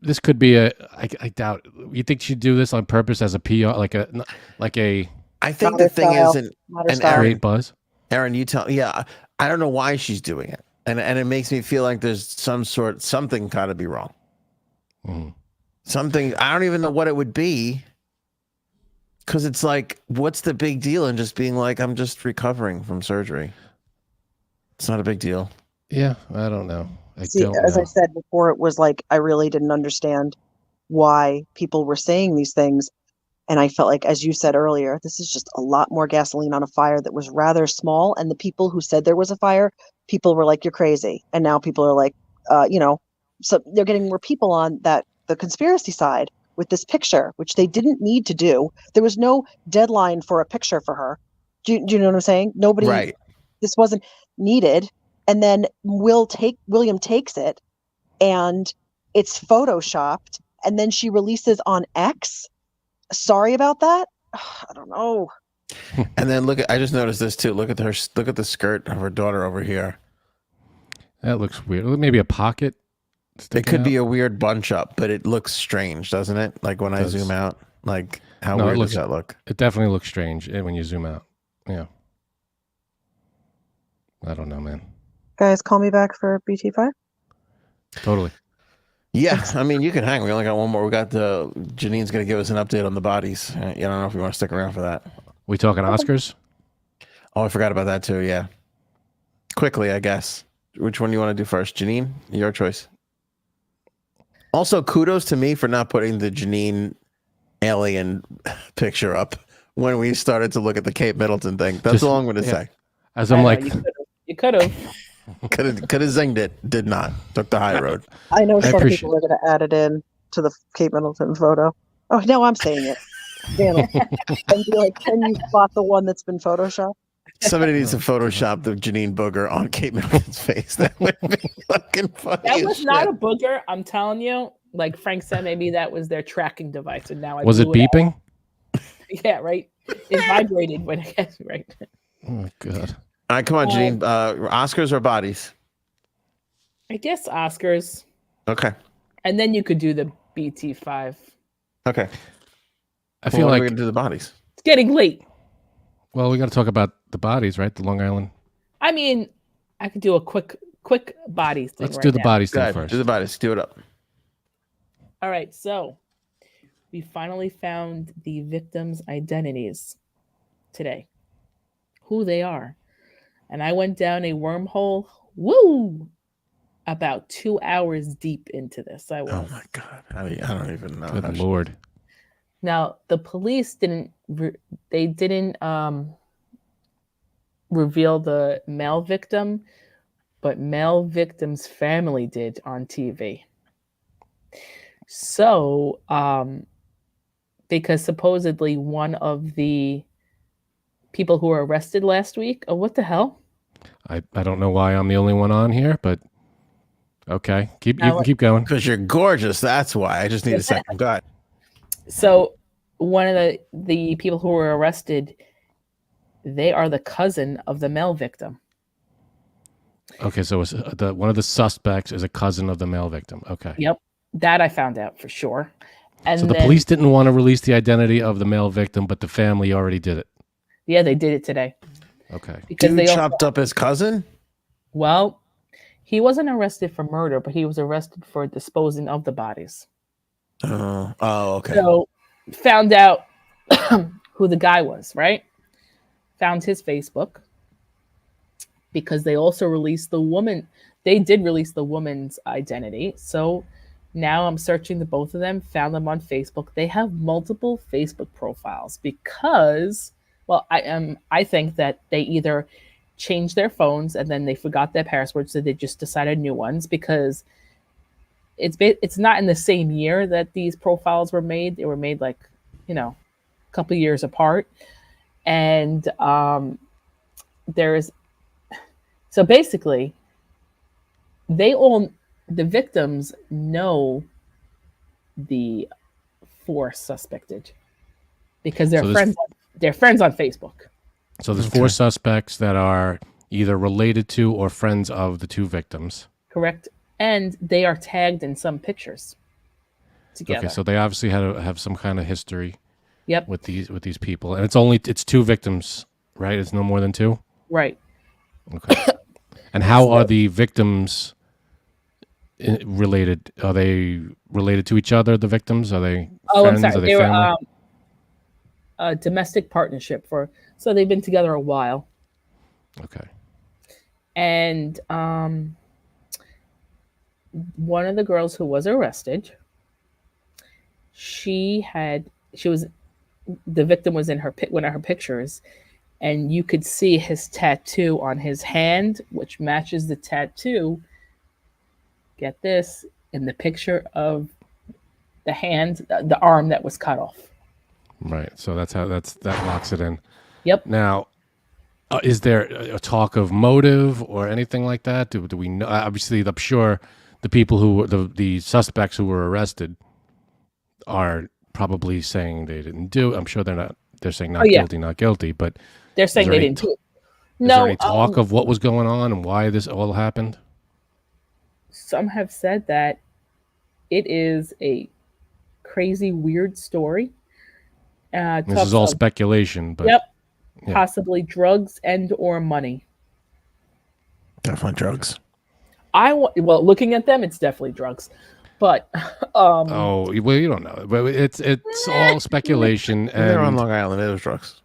This could be I doubt. You think she'd do this on purpose as a PR, like a. I think the thing isn't Aaron, buzz. Aaron, you tell. Yeah, I don't know why she's doing it, and it makes me feel like there's something got to be wrong. Something I don't even know what it would be. Because it's like, what's the big deal in just being like, I'm just recovering from surgery? It's not a big deal. Yeah, I don't know. I said before, it was like I really didn't understand why people were saying these things. And I felt like, as you said earlier, this is just a lot more gasoline on a fire that was rather small. And the people who said there was a fire, people were like, you're crazy. And now people are like, so they're getting more people on the conspiracy side with this picture, which they didn't need to do. There was no deadline for a picture for her. Do you know what I'm saying? This wasn't needed. And then William takes it and it's photoshopped and then she releases on X. Sorry about that. I don't know. And then I just noticed this too. Look at the skirt of her daughter over here. That looks weird. Maybe a pocket. It could be a weird bunch up, but it looks strange, doesn't it? Like when I zoom out, like how weird does that look? It definitely looks strange when you zoom out. Yeah. I don't know, man. Guys, call me back for BT5. Totally. Yeah, I mean, you can hang. We only got one more. We got Janine's going to give us an update on the bodies. I don't know if you want to stick around for that. We talking Oscars? Oh, I forgot about that too. Yeah. Quickly, I guess. Which one do you want to do first? Janine, your choice. Also, kudos to me for not putting the Janine alien picture up when we started to look at the Kate Middleton thing. That's all I'm going to say. As I'm like, you could have. Could have zinged it. Did not. Took the high road. I know I some appreciate- people are going to add it in to the Kate Middleton photo. Oh, no, I'm saying it. Damn it. And be like, can you spot the one that's been photoshopped? Somebody needs to Photoshop the Janine Booger on Kate Middleton's face. That would be fucking funny. That as was not shit. a booger. I'm telling you. Like Frank said, maybe that was their tracking device, and now I Was it blew out. beeping? Yeah, right. It vibrated when it gets right. Oh god. All right, come on, Janine. Oscars or bodies? I guess Oscars, Okay. and then you could do the BT5. Okay. I feel what are like we gonna do the bodies? It's getting late. well, we got to talk about the bodies, right? The Long Island. I mean, I could do a quick bodies thing. Let's right do the now. bodies Go thing ahead. first. Do the bodies. Do it up. All right, so we finally found the victims' identities today, who they are. And I went down a wormhole, about 2 hours deep into this. I was. Oh my god. I don't even know. how Good she- lord. Now, the police didn't reveal the male victim, but male victim's family did on TV. So, because supposedly one of the people who were arrested last week, oh, what the hell? I don't know why I'm the only one on here, but okay. You can keep going. Because you're gorgeous. That's why. I just need a second. Go ahead. So, one of the people who were arrested, they are the cousin of the male victim. Okay, so it's, one of the suspects is a cousin of the male victim. Okay. Yep, that I found out for sure. And So the then, police didn't want to release the identity of the male victim, but the family already did it. yeah, they did it today Okay. because Dude they chopped up his cousin? well, he wasn't arrested for murder, but he was arrested for disposing of the bodies. Oh, okay. So, found out who the guy was, right? Found his Facebook because they also released the woman. They did release the woman's identity. So now I'm searching the both of them, found them on Facebook. They have multiple Facebook profiles because, well, I think that they either changed their phones and then they forgot their passwords, so they just decided new ones because it's not in the same year that these profiles were made. They were made like, a couple years apart. And so basically the victims know the four suspected because they're So friends on Facebook. So there's four suspects that are either related to or friends of the two victims. Correct. And they are tagged in some pictures together. Okay, so they obviously had to have some kind of history Yep. with these people. And it's two victims, right? It's no more than two? Right. Okay. And how are the victims related? Are they related to each other, the victims? Are they friends? I'm sorry. Are they They family? were a domestic partnership so they've been together a while. Okay. And one of the girls who was arrested, the victim was in one of her pictures, and you could see his tattoo on his hand, which matches the tattoo. Get this, in the picture of the hand, the arm that was cut off. Right. So that locks it in. Yep. Now, is there a talk of motive or anything like that? Do we know? Obviously, I'm sure the people the suspects who were arrested are probably saying they didn't do it. I'm sure they're not. They're saying not guilty, not guilty. But they're saying they didn't do it. Is there any talk of what was going on and why this all happened? Some have said that it is a crazy, weird story. This is all speculation, but yep, yeah. possibly drugs and or money. Definitely drugs. Looking at them, it's definitely drugs. But well, you don't know. But it's all speculation. And They're on Long Island. It was drugs.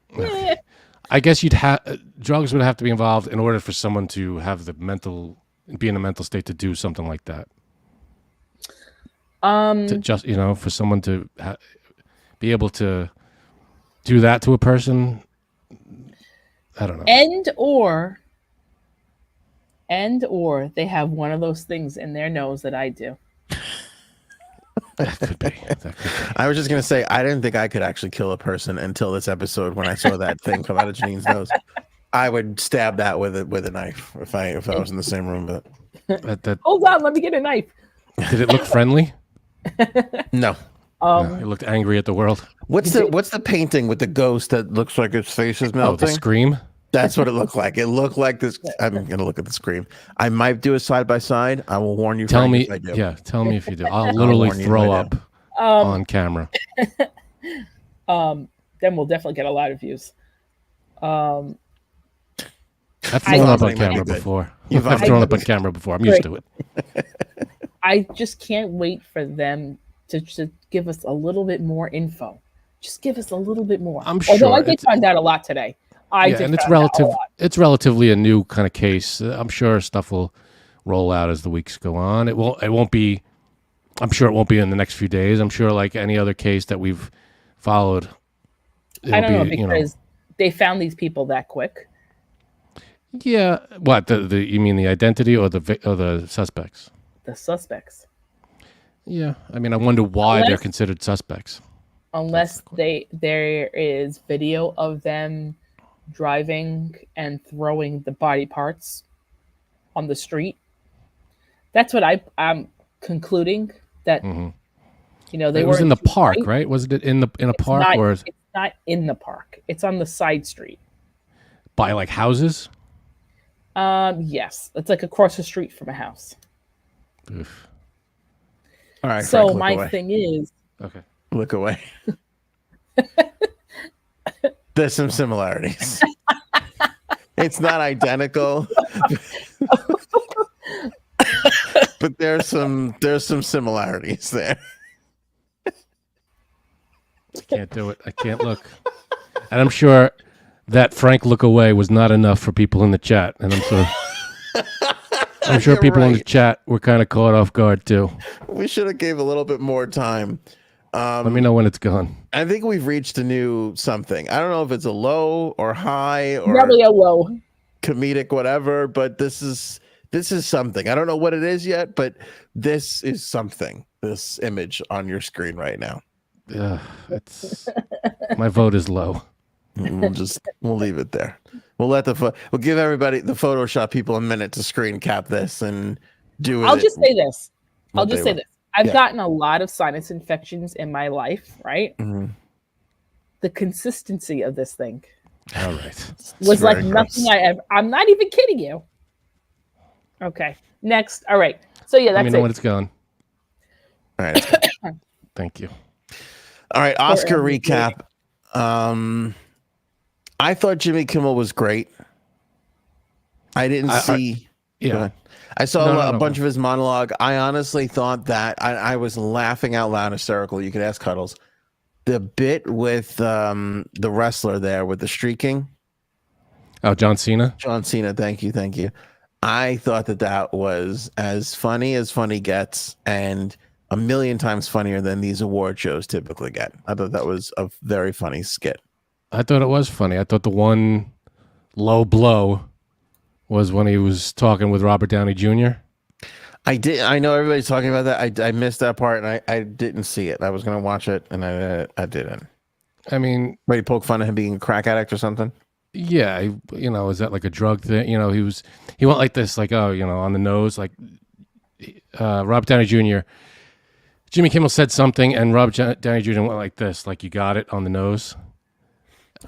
I guess drugs would have to be involved in order for someone to have be in a mental state to do something like that. For someone to be able to do that to a person, I don't know. and or they have one of those things in their nose that I do. That could be. I was just gonna say I didn't think I could actually kill a person until this episode when I saw that thing come out of Janine's nose. I would stab that with a knife if I was in the same room. But Hold on, let me get a knife. did it look friendly? no. No, it looked angry at the world. What's the painting with the ghost that looks like its face is Oh, melting? the Scream. That's what it looked like. It looked like this. I'm gonna look at the Scream. I might do a side by side. I will warn you. Tell Frank, me, if I do. yeah. Tell me if you do. I'll literally warn you throw if I up on camera. Then we'll definitely get a lot of views. I've thrown up on camera before. I've thrown up on camera before. I'm used to it. I just can't wait for them to give us a little bit more info. Just give us a little bit more. I'm sure. Although I did find out a lot today. And it's relatively a new kind of case. I'm sure stuff will roll out as the weeks go on. It won't be. I'm sure it won't be in the next few days. I'm sure, like any other case that we've followed. I don't know because they found these people that quick. Yeah. What the you mean the identity or the suspects? The suspects. Yeah. I mean, I wonder why they're considered suspects. Unless there is video of them driving and throwing the body parts on the street. That's what I'm concluding that they were in the park, right? Was it in a park or it's not in the park. It's on the side street. By like houses? Yes. It's like across the street from a house. Oof. All right. So Frank, my thing is okay. Look away. There's some similarities. It's not identical, but there's some similarities there. I can't do it. I can't look. And I'm sure that Frank look away was not enough for people in the chat. And I'm sure people in the chat were kind of caught off guard too. We should have gave a little bit more time. Let me know when it's gone. I think we've reached a new something. I don't know if it's a low or high or probably a low comedic, whatever, but this is something. I don't know what it is yet, but this is something. This image on your screen right now. It's my vote is low. We'll leave it there. We'll give everybody the Photoshop people a minute to screen cap this and do it. I'll just say this. I've gotten a lot of sinus infections in my life, right? Mm-hmm. The consistency of this thing All right. was like nothing I'm not even kidding you. Okay. Next. All right. So yeah, that's Let me know when it's gone. All right. Thank you. All right. Oscar recap. I thought Jimmy Kimmel was great. I didn't see. Yeah. I saw a bunch of his monologue. I honestly thought that I was laughing out loud, hysterical. You could ask Cuddles. The bit with the wrestler there with the streaking. Oh, John Cena. John Cena. Thank you. I thought that was as funny gets, and a million times funnier than these award shows typically get. I thought that was a very funny skit. I thought it was funny. I thought the one low blow was when he was talking with Robert Downey Jr. I know everybody's talking about that. I missed that part, and I didn't see it. I was going to watch it, and I didn't. I mean, ready to poke fun at him being a crack addict or something? Yeah, is that like a drug thing? He went like this, like, on the nose, like Robert Downey Jr. Jimmy Kimmel said something, and Robert Downey Jr. went like this, like, you got it on the nose.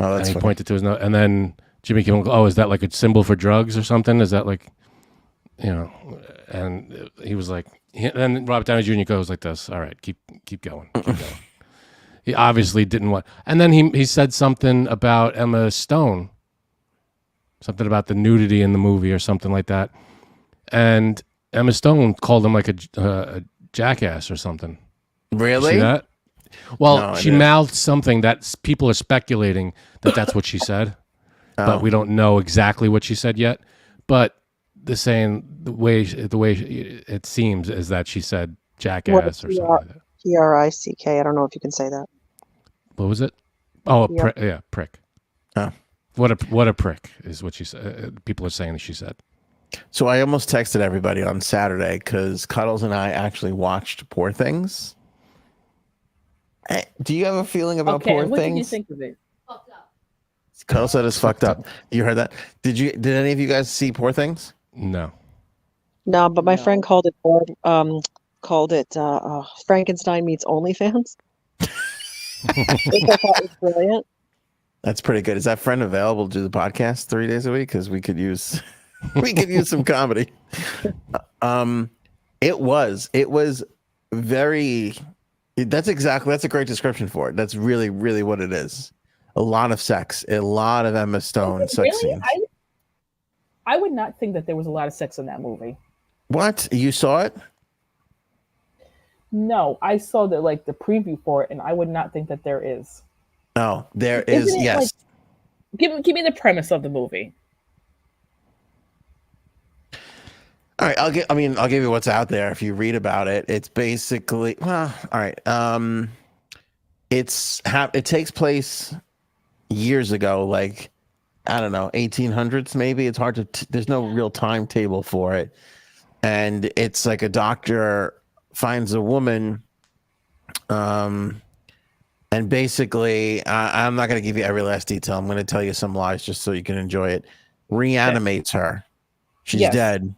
Oh, that's and he funny. pointed to his nose, and then Jimmy Kimmel, is that like a symbol for drugs or something? Is that like, and he was like, then Robert Downey Jr. goes like this. All right, keep going, keep going. He obviously didn't want, and then he said something about Emma Stone, something about the nudity in the movie or something like that, and Emma Stone called him like a jackass or something. Really? You see that? Well, No, she mouthed something that people are speculating that's what she said, but we don't know exactly what she said yet. But the way it seems is that she said jackass or something like that. Prick. I don't know if you can say that. What was it? Oh, prick. Oh. What a prick is what she said. People are saying that she said. So I almost texted everybody on Saturday because Cuddles and I actually watched Poor Things. Do you have a feeling about Okay, Poor and what did you Things? think of it? Fucked up. Cuddles said it's fucked up. You heard that? Did any of you guys see Poor Things? No. No, but my No. friend called it Frankenstein meets OnlyFans, which I thought was brilliant. That's pretty good. Is that friend available to do the podcast 3 days a week? Because we could use some comedy. It was very. That's a great description for it. That's really, really what it is. A lot of sex, a lot of Emma Stone sex Really? scenes. I would not think that there was a lot of sex in that movie. What? You saw it? No, I saw the preview for it, and I would not think that there is. No, there is. Isn't it, Yes. Give me the premise of the movie. All right, I'll give you what's out there. If you read about it, it's basically all right. It takes place years ago, like I don't know, 1800s maybe. It's hard to. There's no real timetable for it, and it's like a doctor finds a woman, and basically, I'm not going to give you every last detail. I'm going to tell you some lies just so you can enjoy it. Reanimates her. She's Yes. dead.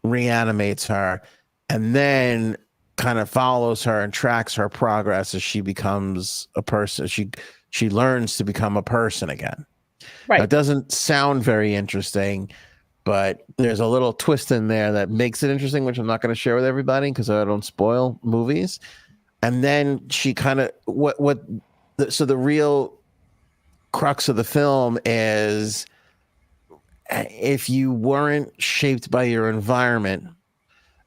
Reanimates her, and then kind of follows her and tracks her progress as she becomes a person. She learns to become a person again. Right. Now, it doesn't sound very interesting, but there's a little twist in there that makes it interesting, which I'm not going to share with everybody because I don't spoil movies. And then she kind of so the real crux of the film is if you weren't shaped by your environment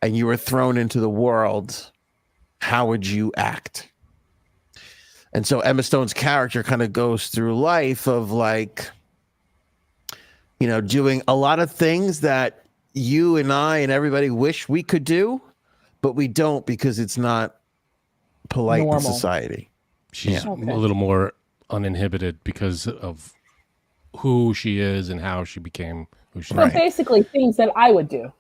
and you were thrown into the world, how would you act? And so Emma Stone's character kind of goes through life of doing a lot of things that you and I and everybody wish we could do, but we don't because it's not polite Normal. in society. She's Okay. a little more uninhibited because of who she is and how she became who she So is. basically, things that I would do.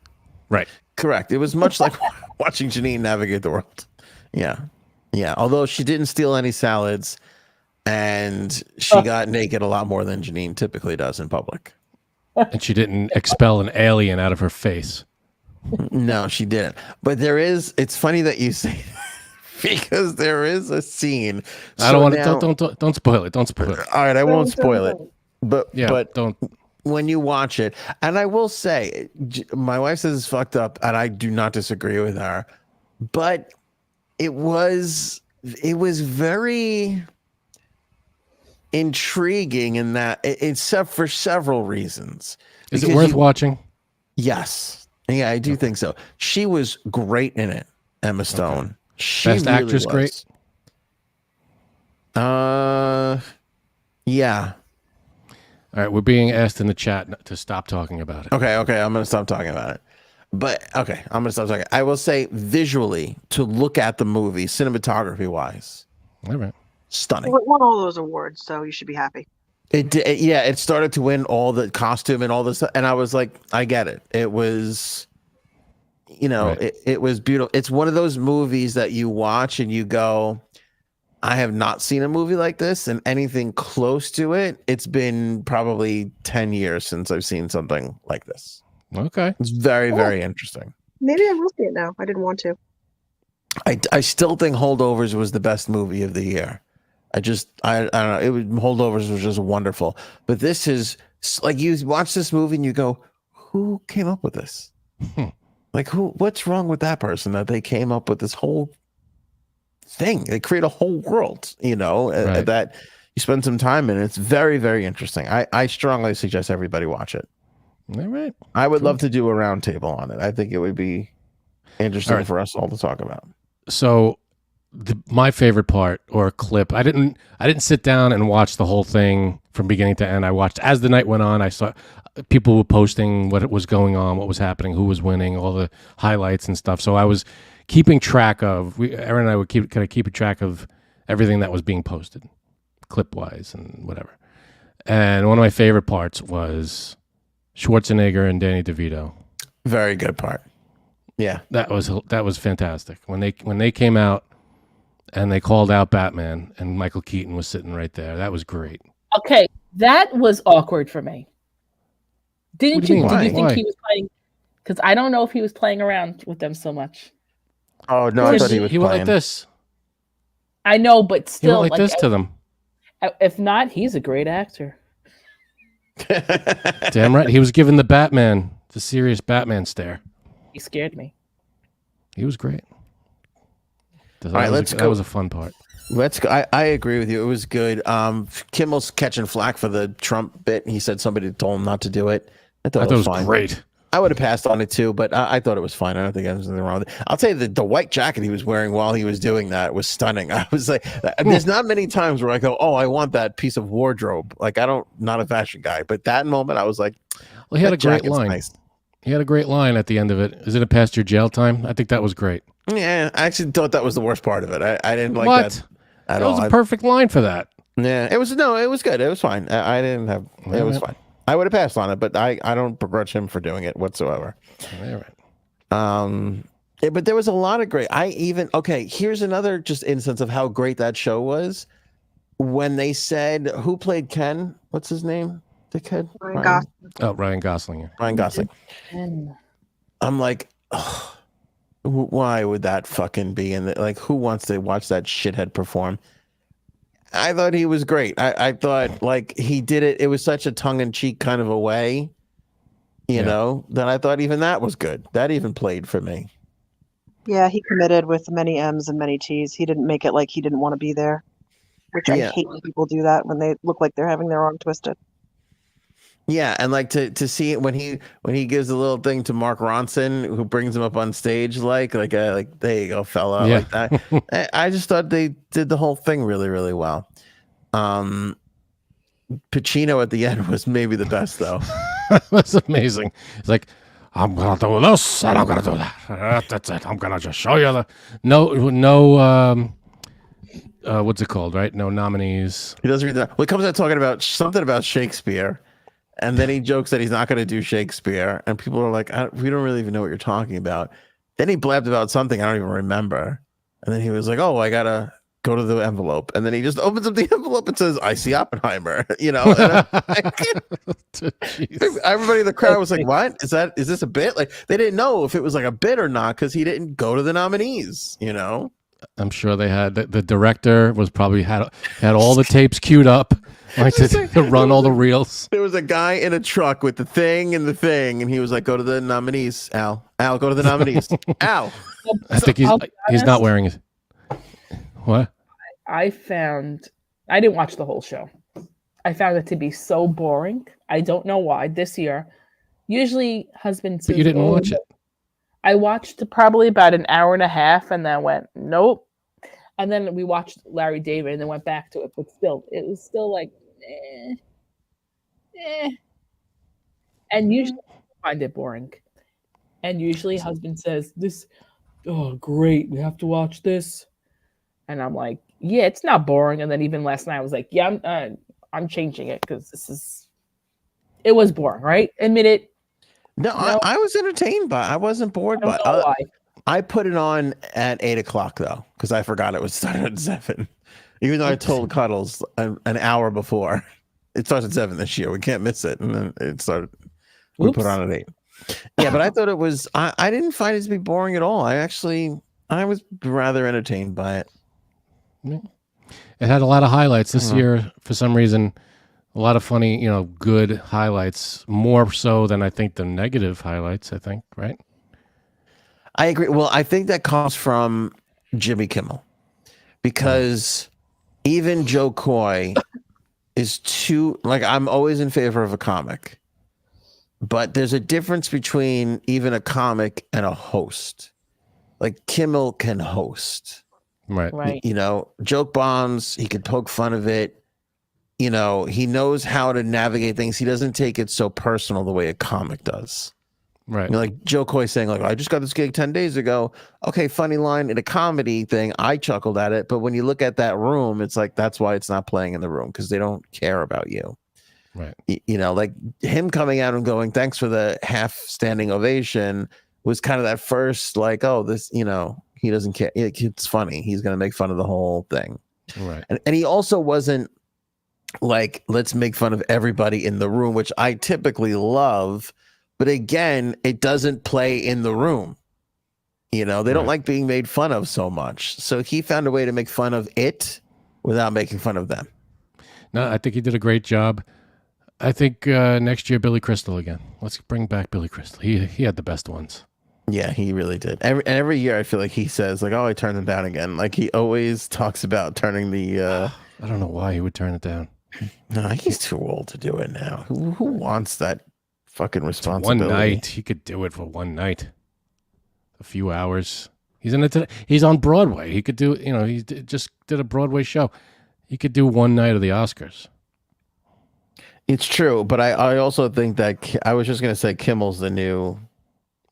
Right. Correct. It was much like watching Janine navigate the world. Yeah. Yeah. Although she didn't steal any salads and she got naked a lot more than Janine typically does in public. And she didn't expel an alien out of her face. No, she didn't. But it's funny that you say because there is a scene. I don't want to. Don't spoil it. Don't spoil it. All right, I won't spoil it. But Yeah. but don't. when you watch it, and I will say, my wife says it's fucked up, and I do not disagree with her. But it was very intriguing in that, except for several reasons. Is it Because worth watching? Yes, yeah, I do think so. She was great in it, Emma Stone. She Best really actress, was. great? Yeah. All right, we're being asked in the chat to stop talking about it. Okay, I'm gonna stop talking about it. But okay, I'm gonna stop talking. I will say visually, to look at the movie, cinematography wise, All right. stunning. It won all those awards, so you should be happy. It started to win all the costume and all this stuff, and I was like, I get it. It was, Right. it was beautiful. It's one of those movies that you watch and you go, I have not seen a movie like this, and anything close to it. It's been probably 10 years since I've seen something like this. Okay. It's very, Oh. very interesting. Maybe I will see it now. I didn't want to. I still think Holdovers was the best movie of the year. I don't know. Holdovers was just wonderful. But this is like, you watch this movie and you go, who came up with this? Like, what's wrong with that person that they came up with this whole thing? They create a whole world, Right. that you spend some time in. It's very, very interesting. I strongly suggest everybody watch it. All right. I would Cool. love to do a roundtable on it. I think it would be interesting All right. for us all to talk about. So my favorite part or clip, I didn't sit down and watch the whole thing from beginning to end. I watched as the night went on. I saw people were posting what was going on, what was happening, who was winning, all the highlights and stuff. So I was keeping track of, Aaron and I would keep track of everything that was being posted, clip wise and whatever. And one of my favorite parts was Schwarzenegger and Danny DeVito. Very good part. Yeah. That was fantastic. When they came out and they called out Batman and Michael Keaton was sitting right there. That was great. Okay, that was awkward for me. What do you mean? Did you think Why? he was playing? Because I don't know if he was playing around with them so much. Oh no, I thought he was He went playing. like this. I know, but He still, went like this to them. if not, he's a great actor. Damn right. He was giving the serious Batman stare. He scared me. He was great. That, All right, was that was a fun part. Let's go. I agree with you. It was good. Kimmel's catching flack for the Trump bit. He said somebody told him not to do it. I thought it was fine. Great. I would have passed on it too, but I thought it was fine. I don't think there was anything wrong with it. I'll tell you the white jacket he was wearing while he was doing that was stunning. I was like, there's not many times where I go, oh, I want that piece of wardrobe. Like not a fashion guy, but that moment I was like, well, he had a great line. Nice. He had a great line at the end of it. Isn't it past your jail time? I think that was great. Yeah, I actually thought that was the worst part of it. I didn't like that at all. That was a perfect line for that. Yeah, it was good. It was fine. I didn't have. It was fine. I would have passed on it, but I don't begrudge him for doing it whatsoever. All right. But there was a lot of great. Here's another just instance of how great that show was. When they said who played Ken, what's his name? Dickhead. Ryan Gosling. Oh, Ryan Gosling. Yeah. Ryan Gosling. And I'm like, why would that fucking be in the, like? Who wants to watch that shithead perform? I thought he was great. I thought like he did it. It was such a tongue-in-cheek kind of a way, you know, that I thought even that was good. That even played for me. Yeah, he committed with many M's and many T's. He didn't make it like he didn't want to be there, which I hate when people do that when they look like they're having their arm twisted. Yeah, and like to see it when he gives a little thing to Mark Ronson, who brings him up on stage, like there you go, fella, like that. I just thought they did the whole thing really, really well. Pacino at the end was maybe the best though. That's amazing. It's like, I'm gonna do this and I'm gonna do that. That's it. I'm gonna just show you the no. What's it called? Right? No nominees. He doesn't read that. Well, he comes out talking about something about Shakespeare. And then he jokes that he's not going to do Shakespeare. And people are like, we don't really even know what you're talking about. Then he blabbed about something I don't even remember. And then he was like, oh, I got to go to the envelope. And then he just opens up the envelope and says, I see Oppenheimer. You know? And everybody in the crowd was like, what? Is this a bit? Like, they didn't know if it was like a bit or not because he didn't go to the nominees, you know? I'm sure they had the director was probably had all the tapes queued up. Like to run all the reels. There was a guy in a truck with the thing, and he was like, "Go to the nominees, Al. Al, go to the nominees, Al." I think he's not wearing it. What? I didn't watch the whole show. I found it to be so boring. I don't know why. This year, usually husband. But you didn't watch it. I watched probably about an hour and a half, and then went nope. And then we watched Larry David, and then went back to it. But still, it was still like. And usually I find it boring. And usually husband says, "This, oh great, we have to watch this." And I'm like, yeah, it's not boring. And then even last night I was like, yeah, I'm changing it because it was boring, right? Admit it. No, I was entertained by it. I wasn't bored by it. Why. I put it on at 8:00 though, because I forgot it was started at 7. Even though I told Cuddles an hour before. It starts at 7 this year. We can't miss it. And then it started. We put it on at 8. Yeah, but I thought it was. I didn't find it to be boring at all. I was rather entertained by it. It had a lot of highlights this year. For some reason, a lot of funny, good highlights. More so than I think the negative highlights. I think, right? I agree. Well, I think that comes from Jimmy Kimmel, because even Joe Coy is too, like, I'm always in favor of a comic, but there's a difference between even a comic and a host. Like, Kimmel can host, right? Joke bombs. He could poke fun of it. He knows how to navigate things. He doesn't take it so personal the way a comic does. Right. Like Joe Coy saying, like, I just got this gig 10 days ago. Okay, funny line in a comedy thing. I chuckled at it. But when you look at that room, it's like, that's why it's not playing in the room, because they don't care about you. Right. You know, like him coming out and going, thanks for the half standing ovation was kind of that first, like, oh, this, you know, he doesn't care. It's funny. He's going to make fun of the whole thing. Right. And he also wasn't like, let's make fun of everybody in the room, which I typically love. But again, it doesn't play in the room. You know, they don't like being made fun of so much. So he found a way to make fun of it without making fun of them. No, I think he did a great job. I think next year, Billy Crystal again. Let's bring back Billy Crystal. He had the best ones. Yeah, he really did. Every year, I feel like he says, like, oh, I turned them down again. Like, he always talks about turning the... I don't know why he would turn it down. No, he's too old to do it now. Who wants that fucking responsibility? One night. He could do it for one night. A few hours. He's on Broadway. He could do, you know, just did a Broadway show. He could do one night of the Oscars. It's true, but I also think that I was just going to say Kimmel's the new...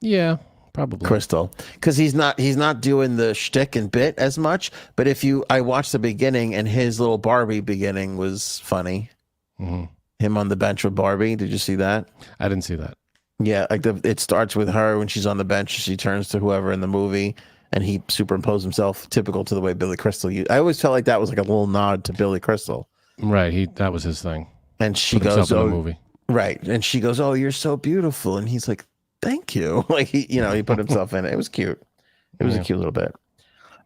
Yeah, probably. Crystal, because he's not doing the shtick and bit as much. But I watched the beginning, and his little Barbie beginning was funny. Mm-hmm. Him on the bench with Barbie. Did you see that? I didn't see that. Yeah, like it starts with her when she's on the bench. She turns to whoever in the movie, and he superimposed himself, typical to the way Billy Crystal used. I always felt like that was like a little nod to Billy Crystal. Right, that was his thing. And she Put goes, in "Oh, the movie." Right," and she goes, "Oh, you're so beautiful," and he's like, "Thank you." Like he put himself in it. It was cute. It was a cute little bit.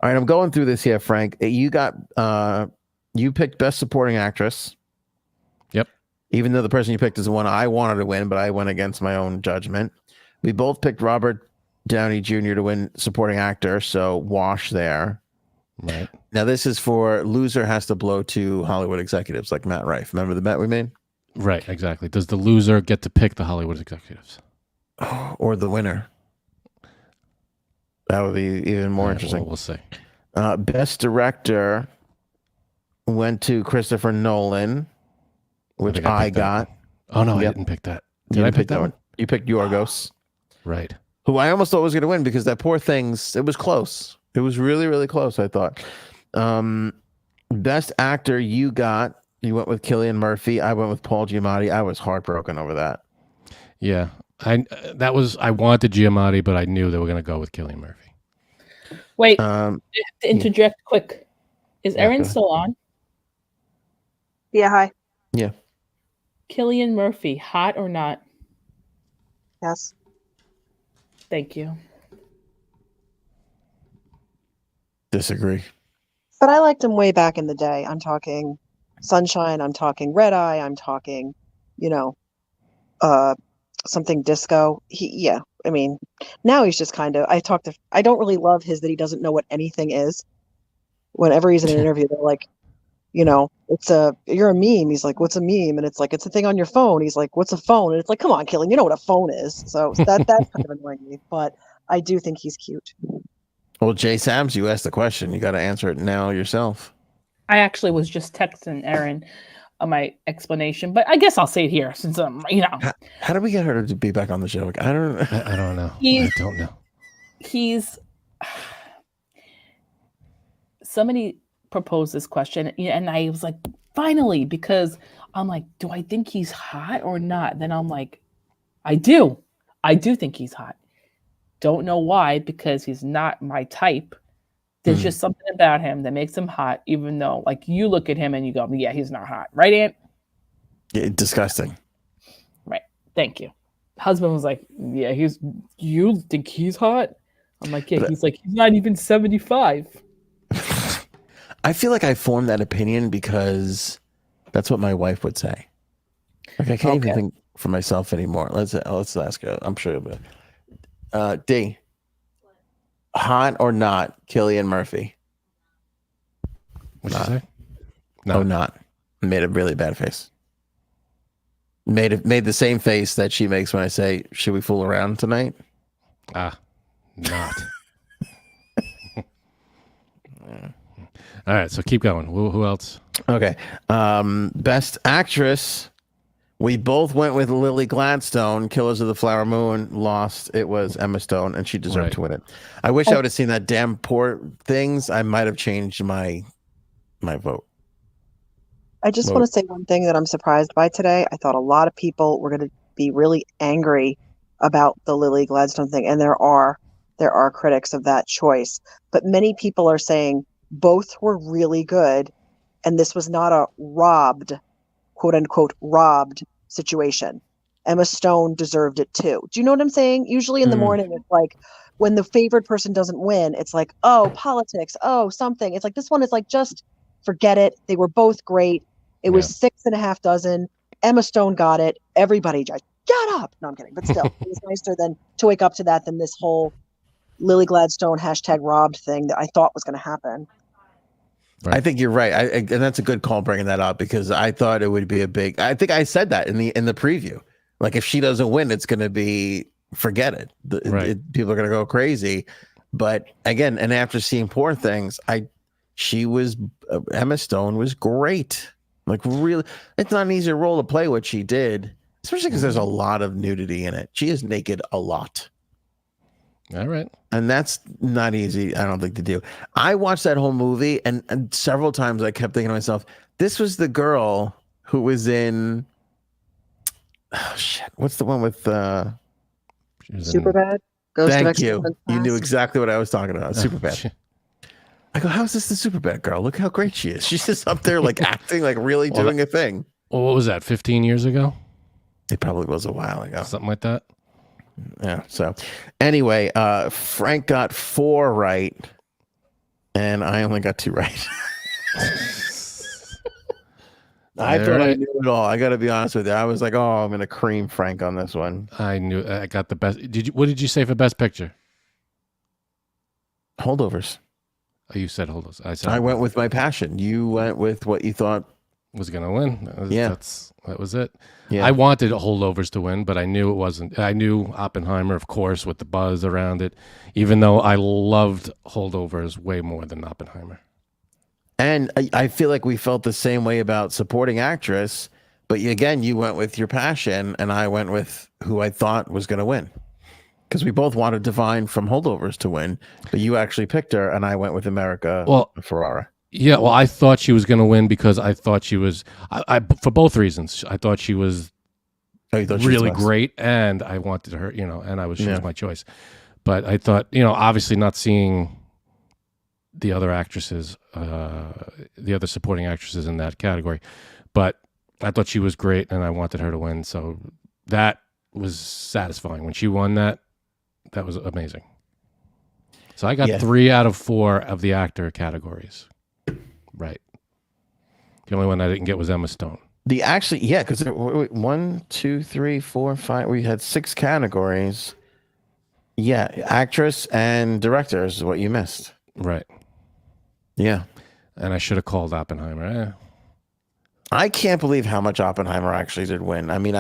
All right, I'm going through this here, Frank. You picked Best Supporting Actress. Yep. Even though the person you picked is the one I wanted to win, but I went against my own judgment. We both picked Robert Downey Jr. to win Supporting Actor, so wash there. Right. Now this is for loser has to blow to Hollywood executives like Matt Rife. Remember the bet we made? Right, exactly. Does the loser get to pick the Hollywood executives? Or the winner? That would be even more interesting. Well, we'll see. Best Director went to Christopher Nolan, which I got. Oh no, I didn't pick that. Did I pick that one? You picked Yorgos. Right. Who I almost thought was going to win because that poor thing's. It was close. It was really, really close, I thought. Best Actor you got. You went with Cillian Murphy. I went with Paul Giamatti. I was heartbroken over that. Yeah. I wanted Giamatti, but I knew they were going to go with Cillian Murphy. Wait, to interject quick. Is Erin still on? Yeah, hi. Yeah. Cillian Murphy, hot or not? Yes. Thank you. Disagree. But I liked him way back in the day. I'm talking Sunshine. I'm talking Red Eye. I'm talking, something disco. I mean, now he's just kind of, I don't really love that he doesn't know what anything is. Whenever he's in an interview, they're like, you're a meme. He's like, what's a meme? And it's like, it's a thing on your phone. He's like, what's a phone? And it's like, come on, Killian, you know what a phone is. So that's kind of annoying me, but I do think he's cute. Well, Jay Sams, you asked the question. You got to answer it now yourself. I actually was just texting Erin my explanation, but I guess I'll say it here since How did we get her to be back on the show? I don't know. I don't know. I don't know. Somebody proposed this question, and I was like, finally, because I'm like, do I think he's hot or not? Then I'm like, I do think he's hot. Don't know why, because he's not my type. There's just something about him that makes him hot, even though, like, you look at him and you go, yeah, he's not hot. Right, Aunt? Yeah, disgusting. Right. Thank you. Husband was like, yeah, you think he's hot? I'm like, yeah, he's not even 75. I feel like I formed that opinion because that's what my wife would say. Like, I can't even think for myself anymore. Let's ask her. I'm sure it'll be. D. Hot or not, Cillian Murphy? What'd you say? No, not. Made a really bad face. Made the same face that she makes when I say, "Should we fool around tonight?" Not. All right, so keep going. Who else? Okay. Best Actress. We both went with Lily Gladstone. Killers of the Flower Moon lost. It was Emma Stone, and she deserved to win it. I wish I would have seen that damn Poor Things. I might have changed my vote. I just Well- want to say one thing that I'm surprised by today. I thought a lot of people were going to be really angry about the Lily Gladstone thing, and there are critics of that choice, but many people are saying both were really good, and this was not a robbed, quote unquote, robbed situation. Emma Stone deserved it too. Do you know what I'm saying? Usually in the morning, it's like when the favored person doesn't win, it's like, oh, politics, oh, something. It's like this one is like, just forget it. They were both great. It was 6.5 dozen. Emma Stone got it. Everybody just get up. No, I'm kidding. But still, it was nicer than to wake up to that than this whole Lily Gladstone #robbed thing that I thought was going to happen. Right. I think you're right. And that's a good call bringing that up, because I thought it would be a big. I think I said that in the preview. Like, if she doesn't win, it's going to be, forget it. People are going to go crazy. But again, and after seeing Poor Things, Emma Stone was great. Like, really, it's not an easy role to play what she did, especially because there's a lot of nudity in it. She is naked a lot. All right. And that's not easy, I don't think, to do. I watched that whole movie, and several times I kept thinking to myself, this was the girl who was in, oh shit, what's the one with Superbad. Ghost of thank Extra you. Past. You knew exactly what I was talking about. Superbad. I go, how's this the Superbad girl? Look how great she is. She's just up there like acting, like really doing a thing. Well, what was that? 15 years ago? It probably was a while ago. Something like that. Yeah. So anyway, Frank got 4 right, and I only got 2 right. I thought I knew it all. I got to be honest with you. I was like, oh, I'm going to cream Frank on this one. I knew I got the best. What did you say for best picture? Holdovers. Oh, you said holdovers. I went with my passion. You went with what you thought was going to win. That was it. Yeah. I wanted holdovers to win, but I knew it wasn't. I knew Oppenheimer, of course, with the buzz around it, even though I loved holdovers way more than Oppenheimer. And I feel like we felt the same way about supporting actress, but you went with your passion, and I went with who I thought was going to win. Because we both wanted Divine from Holdovers to win, but you actually picked her, and I went with America Ferrara. Yeah, well, I thought she was going to win because I thought she was, I for both reasons. I thought she was really great, and I wanted her, and she was my choice. But I thought, obviously not seeing the other actresses, the other supporting actresses in that category, but I thought she was great, and I wanted her to win. So that was satisfying. When she won that was amazing. So I got 3 out of 4 of the actor categories. Right. The only one I didn't get was Emma Stone. Because 1, 2, 3, 4, 5. We had 6 categories. Yeah, actress and director is what you missed. Right. Yeah. And I should have called Oppenheimer. I can't believe how much Oppenheimer actually did win. I mean,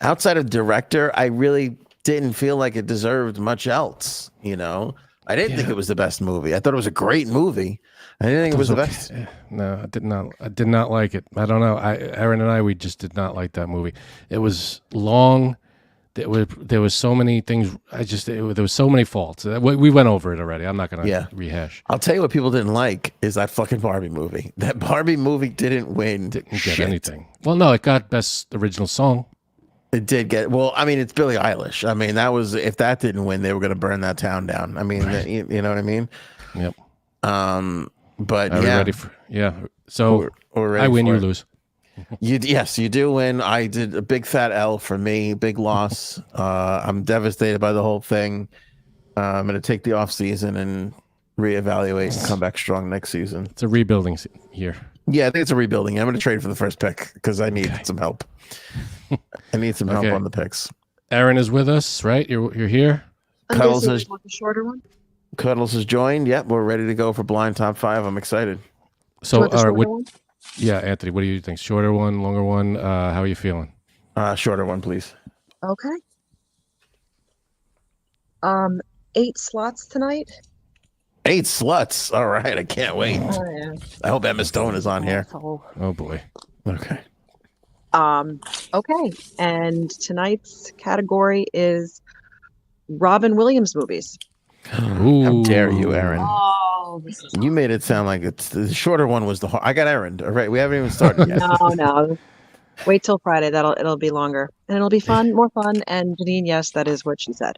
outside of director, I really didn't feel like it deserved much else. I didn't think it was the best movie. I thought it was a great movie. I didn't think it was the best. No, I did not. I did not like it. I don't know. Aaron and I, we just did not like that movie. It was long. There was so many things. There was so many faults. We went over it already. I'm not going to rehash. I'll tell you what people didn't like is that fucking Barbie movie. That Barbie movie didn't win. Didn't get anything. Well, no, it got best original song. It did get. Well, I mean, it's Billie Eilish. I mean, if that didn't win, they were going to burn that town down. I mean, you know what I mean? Yep. But are we ready for? Yeah. So we're I win, you it. lose. Yes, you do win. I did a big fat L for me, big loss. I'm devastated by the whole thing. I'm going to take the off season and reevaluate and come back strong next season. It's a rebuilding year. Yeah, I think it's a rebuilding. I'm going to trade for the first pick because I need some help. I need some help on the picks. Aaron is with us, right? You're here. Cuddles is the shorter one. Cuddles has joined. Yep, we're ready to go for blind top 5. I'm excited. So, all right, yeah, Anthony, what do you think? Shorter one, longer one? How are you feeling? Shorter one, please. Okay. 8 slots tonight. 8 sluts. All right, I can't wait. Oh, yeah. I hope Emma Stone is on here. Oh boy. Okay. Okay, and tonight's category is Robin Williams movies. How dare you, Aaron? Oh, Oh, this is. You made it sound like it's the shorter one was the hard. I got Aaron. All right, we haven't even started yet. No. Wait till Friday. It'll be longer. And it'll be fun, more fun. And Janine, yes, that is what she said.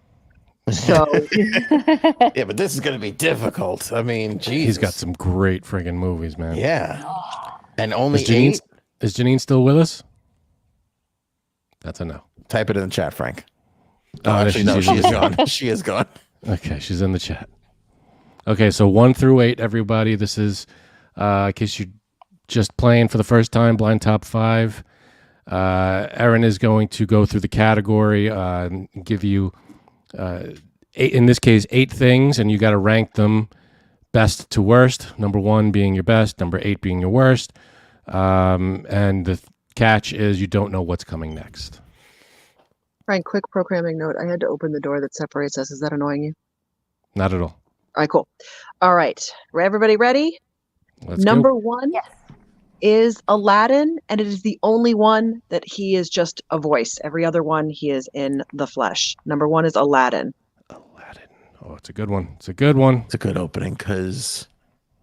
So Yeah, but this is going to be difficult. I mean, Jesus. He's got some great friggin' movies, man. Yeah. And only Is Janine, 8? is Janine still with us? That's a no. Type it in the chat, Frank. Oh, Actually, no, she is gone. She is gone. Okay, she's in the chat. Okay, so 1 through 8, everybody. This is, in case you're just playing for the first time, Blind Top 5. Erin is going to go through the category and give you, 8, in this case, 8 things, and you got to rank them best to worst. Number 1 being your best, number 8 being your worst. And the catch is you don't know what's coming next. Frank, quick programming note. I had to open the door that separates us. Is that annoying you? Not at all. All right, cool. All right. Everybody ready? Let's Number go. 1 Yes. is Aladdin, and it is the only one that he is just a voice. Every other one he is in the flesh. Number 1 is Aladdin. Aladdin. Oh, it's a good one. It's a good one. It's a good opening because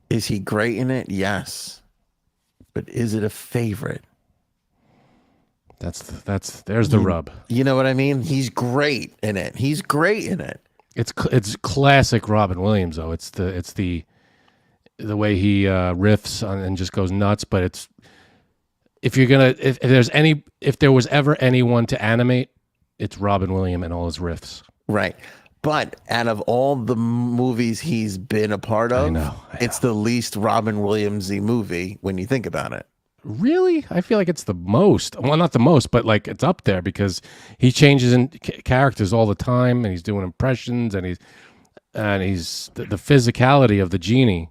is he great in it? Yes. But is it a favorite? There's the rub. You know what I mean? He's great in it. He's great in it. It's classic Robin Williams though. It's the way he riffs on and just goes nuts. But it's if there was ever anyone to animate, it's Robin Williams and all his riffs. Right. But out of all the movies he's been a part of, I know. it's the least Robin Williams-y movie when you think about it. Really? I feel like it's the most. Well, not the most, but like it's up there because he changes in characters all the time, and he's doing impressions, and he's the physicality of the genie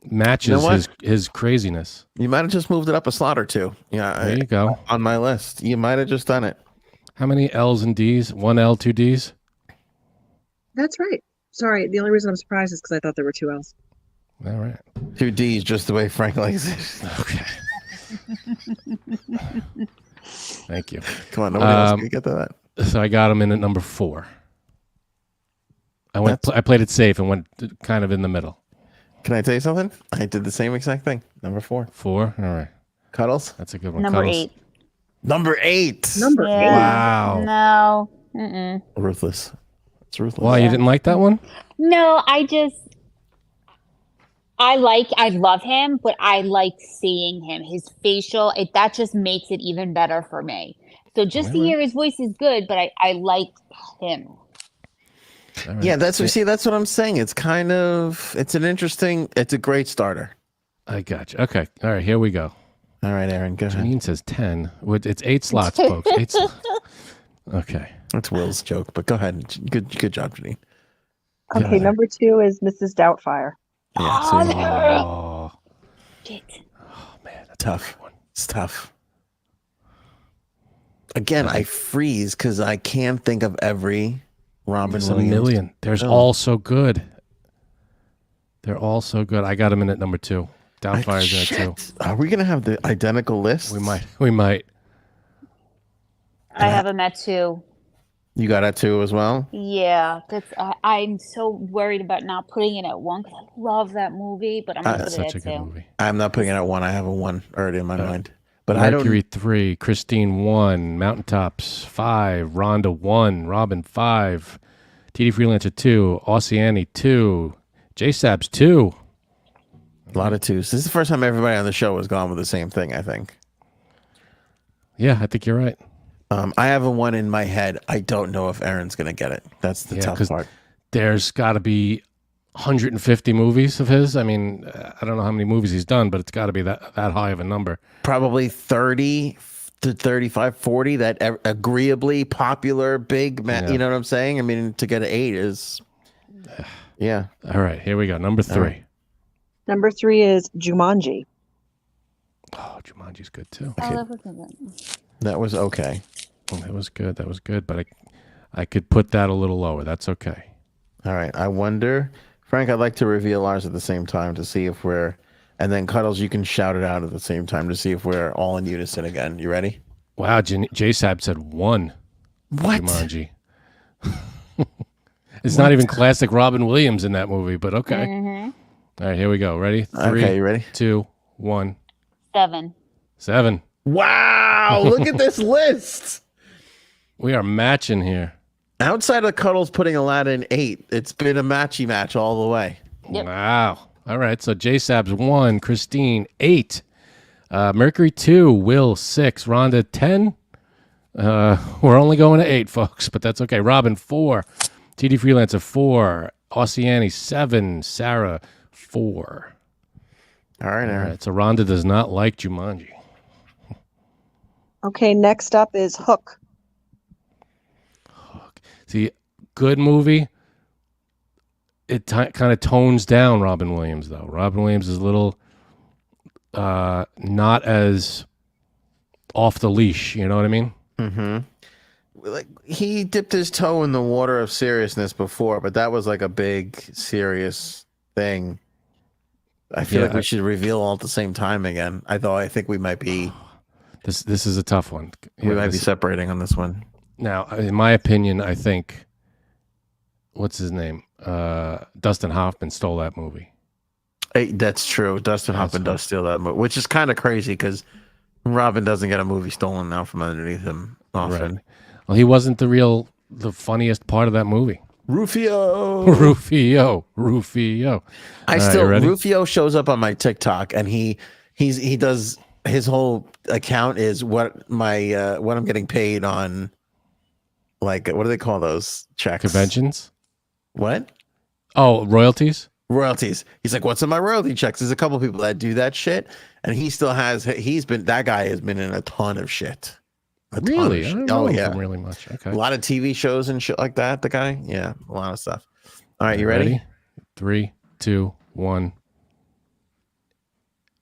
matches You know what? his craziness. You might have just moved it up a slot or two. Yeah, There you go. on my list. You might have just done it. How many L's and D's? 1 L, 2 D's? That's right. Sorry, the only reason I'm surprised is because I thought there were 2 L's. All right. 2 D's, just the way Frank likes it. Okay. Thank you. Come on, nobody else can get to that. So I got him in at number 4. I played it safe and went kind of in the middle. Can I tell you something? I did the same exact thing. Number 4. 4? All right. Cuddles? That's a good one. Number Cuddles. 8. Number 8. Number Yeah. 8. Wow. No. Mm-mm. Ruthless. It's ruthless. Why, you didn't like that one? No, I love him, but I like seeing him. His facial, that just makes it even better for me. So just to Really? hear his voice is good, but I like him. All right. Yeah, that's what I'm saying. It's a great starter. I got you. Okay. All right. Here we go. All right, Aaron, go ahead. Janine says 10. It's 8 slots, folks. 8 slots. Okay. That's Will's joke, but go ahead. Good job, Janine. Okay, number 2 is Mrs. Doubtfire. Yeah, Oh, so Oh, shit. man. That's tough. It's tough. Again, I freeze because I can't think of every Robin There's a Williams. million. There's all so good. They're all so good. I got him in at number 2. Doubtfire's in at 2. Shit. Are we gonna have the identical list? We might. I have him at 2. You got that too as well. Yeah, I'm so worried about not putting it at 1 because I love that movie, but I'm gonna put That's it such a at good 2. movie. I'm not putting it at 1. I have a 1 already in my mind. But Mercury 3, Christine 1, Mountaintops 5, Rhonda 1, Robin 5, TD Freelancer 2, Oceani 2, JSABs 2. A lot of 2s. This is the first time everybody on the show has gone with the same thing, I think. Yeah, I think you're right. I have a 1 in my head. I don't know if Aaron's going to get it. That's the tough 'cause part. There's got to be 150 movies of his. I mean, I don't know how many movies he's done, but it's got to be that high of a number. Probably 30 to 35, 40 that agreeably popular, big, Yeah. you know what I'm saying? I mean, to get an 8 is, yeah. All right, here we go. Number 3. right. Number 3 is Jumanji. Oh, Jumanji's good too. Okay. that was good. That was okay. That was good. That was good. But I could put that a little lower. That's okay. All right. I wonder, Frank, I'd like to reveal ours at the same time to see if we're, and then Cuddles, you can shout it out at the same time to see if we're all in unison again. You ready? Wow, JSAB said 1. What? Jumanji. It's not even classic Robin Williams in that movie, but okay. Mm-hmm. All right, here we go. Ready? 3, Okay, you ready? 2, 1. 7. 7. Wow, look at this list. We are matching here. Outside of Cuddles putting Aladdin 8, it's been a matchy match all the way. Yep. Wow. All right, so J-Sab's 1, Christine 8, Mercury 2, Will 6, Rhonda 10. We're only going to 8, folks, but that's okay. Robin 4, TD Freelancer 4, Oceani 7, Sarah 4. All right, All Aaron. right, so Rhonda does not like Jumanji. Okay, next up is Hook. See, good movie. It kind of tones down Robin Williams, though. Robin Williams is a little not as off the leash. You know what I mean? Mm-hmm. Like he dipped his toe in the water of seriousness before, but that was like a big serious thing. I feel like we should reveal all at the same time again. I think we might be. This is a tough one. We might be separating on this one. Now, in my opinion, I think what's his name? Dustin Hoffman stole that movie. Hey, that's true. Dustin Hoffman does steal that movie, which is kind of crazy because Robin doesn't get a movie stolen now from underneath him often. Right. Well, he wasn't the funniest part of that movie. Rufio. Rufio. Rufio shows up on my TikTok, and he does his whole account is what I'm getting paid on. Like, what do they call those checks? Conventions? What? Oh, royalties? Royalties. He's like, what's in my royalty checks? There's a couple people that do that shit, and that guy has been in a ton of shit. Really? I don't know yeah. him really much. Okay. A lot of TV shows and shit like that. The guy, yeah, a lot of stuff. All right, you ready? 3, 2, 1.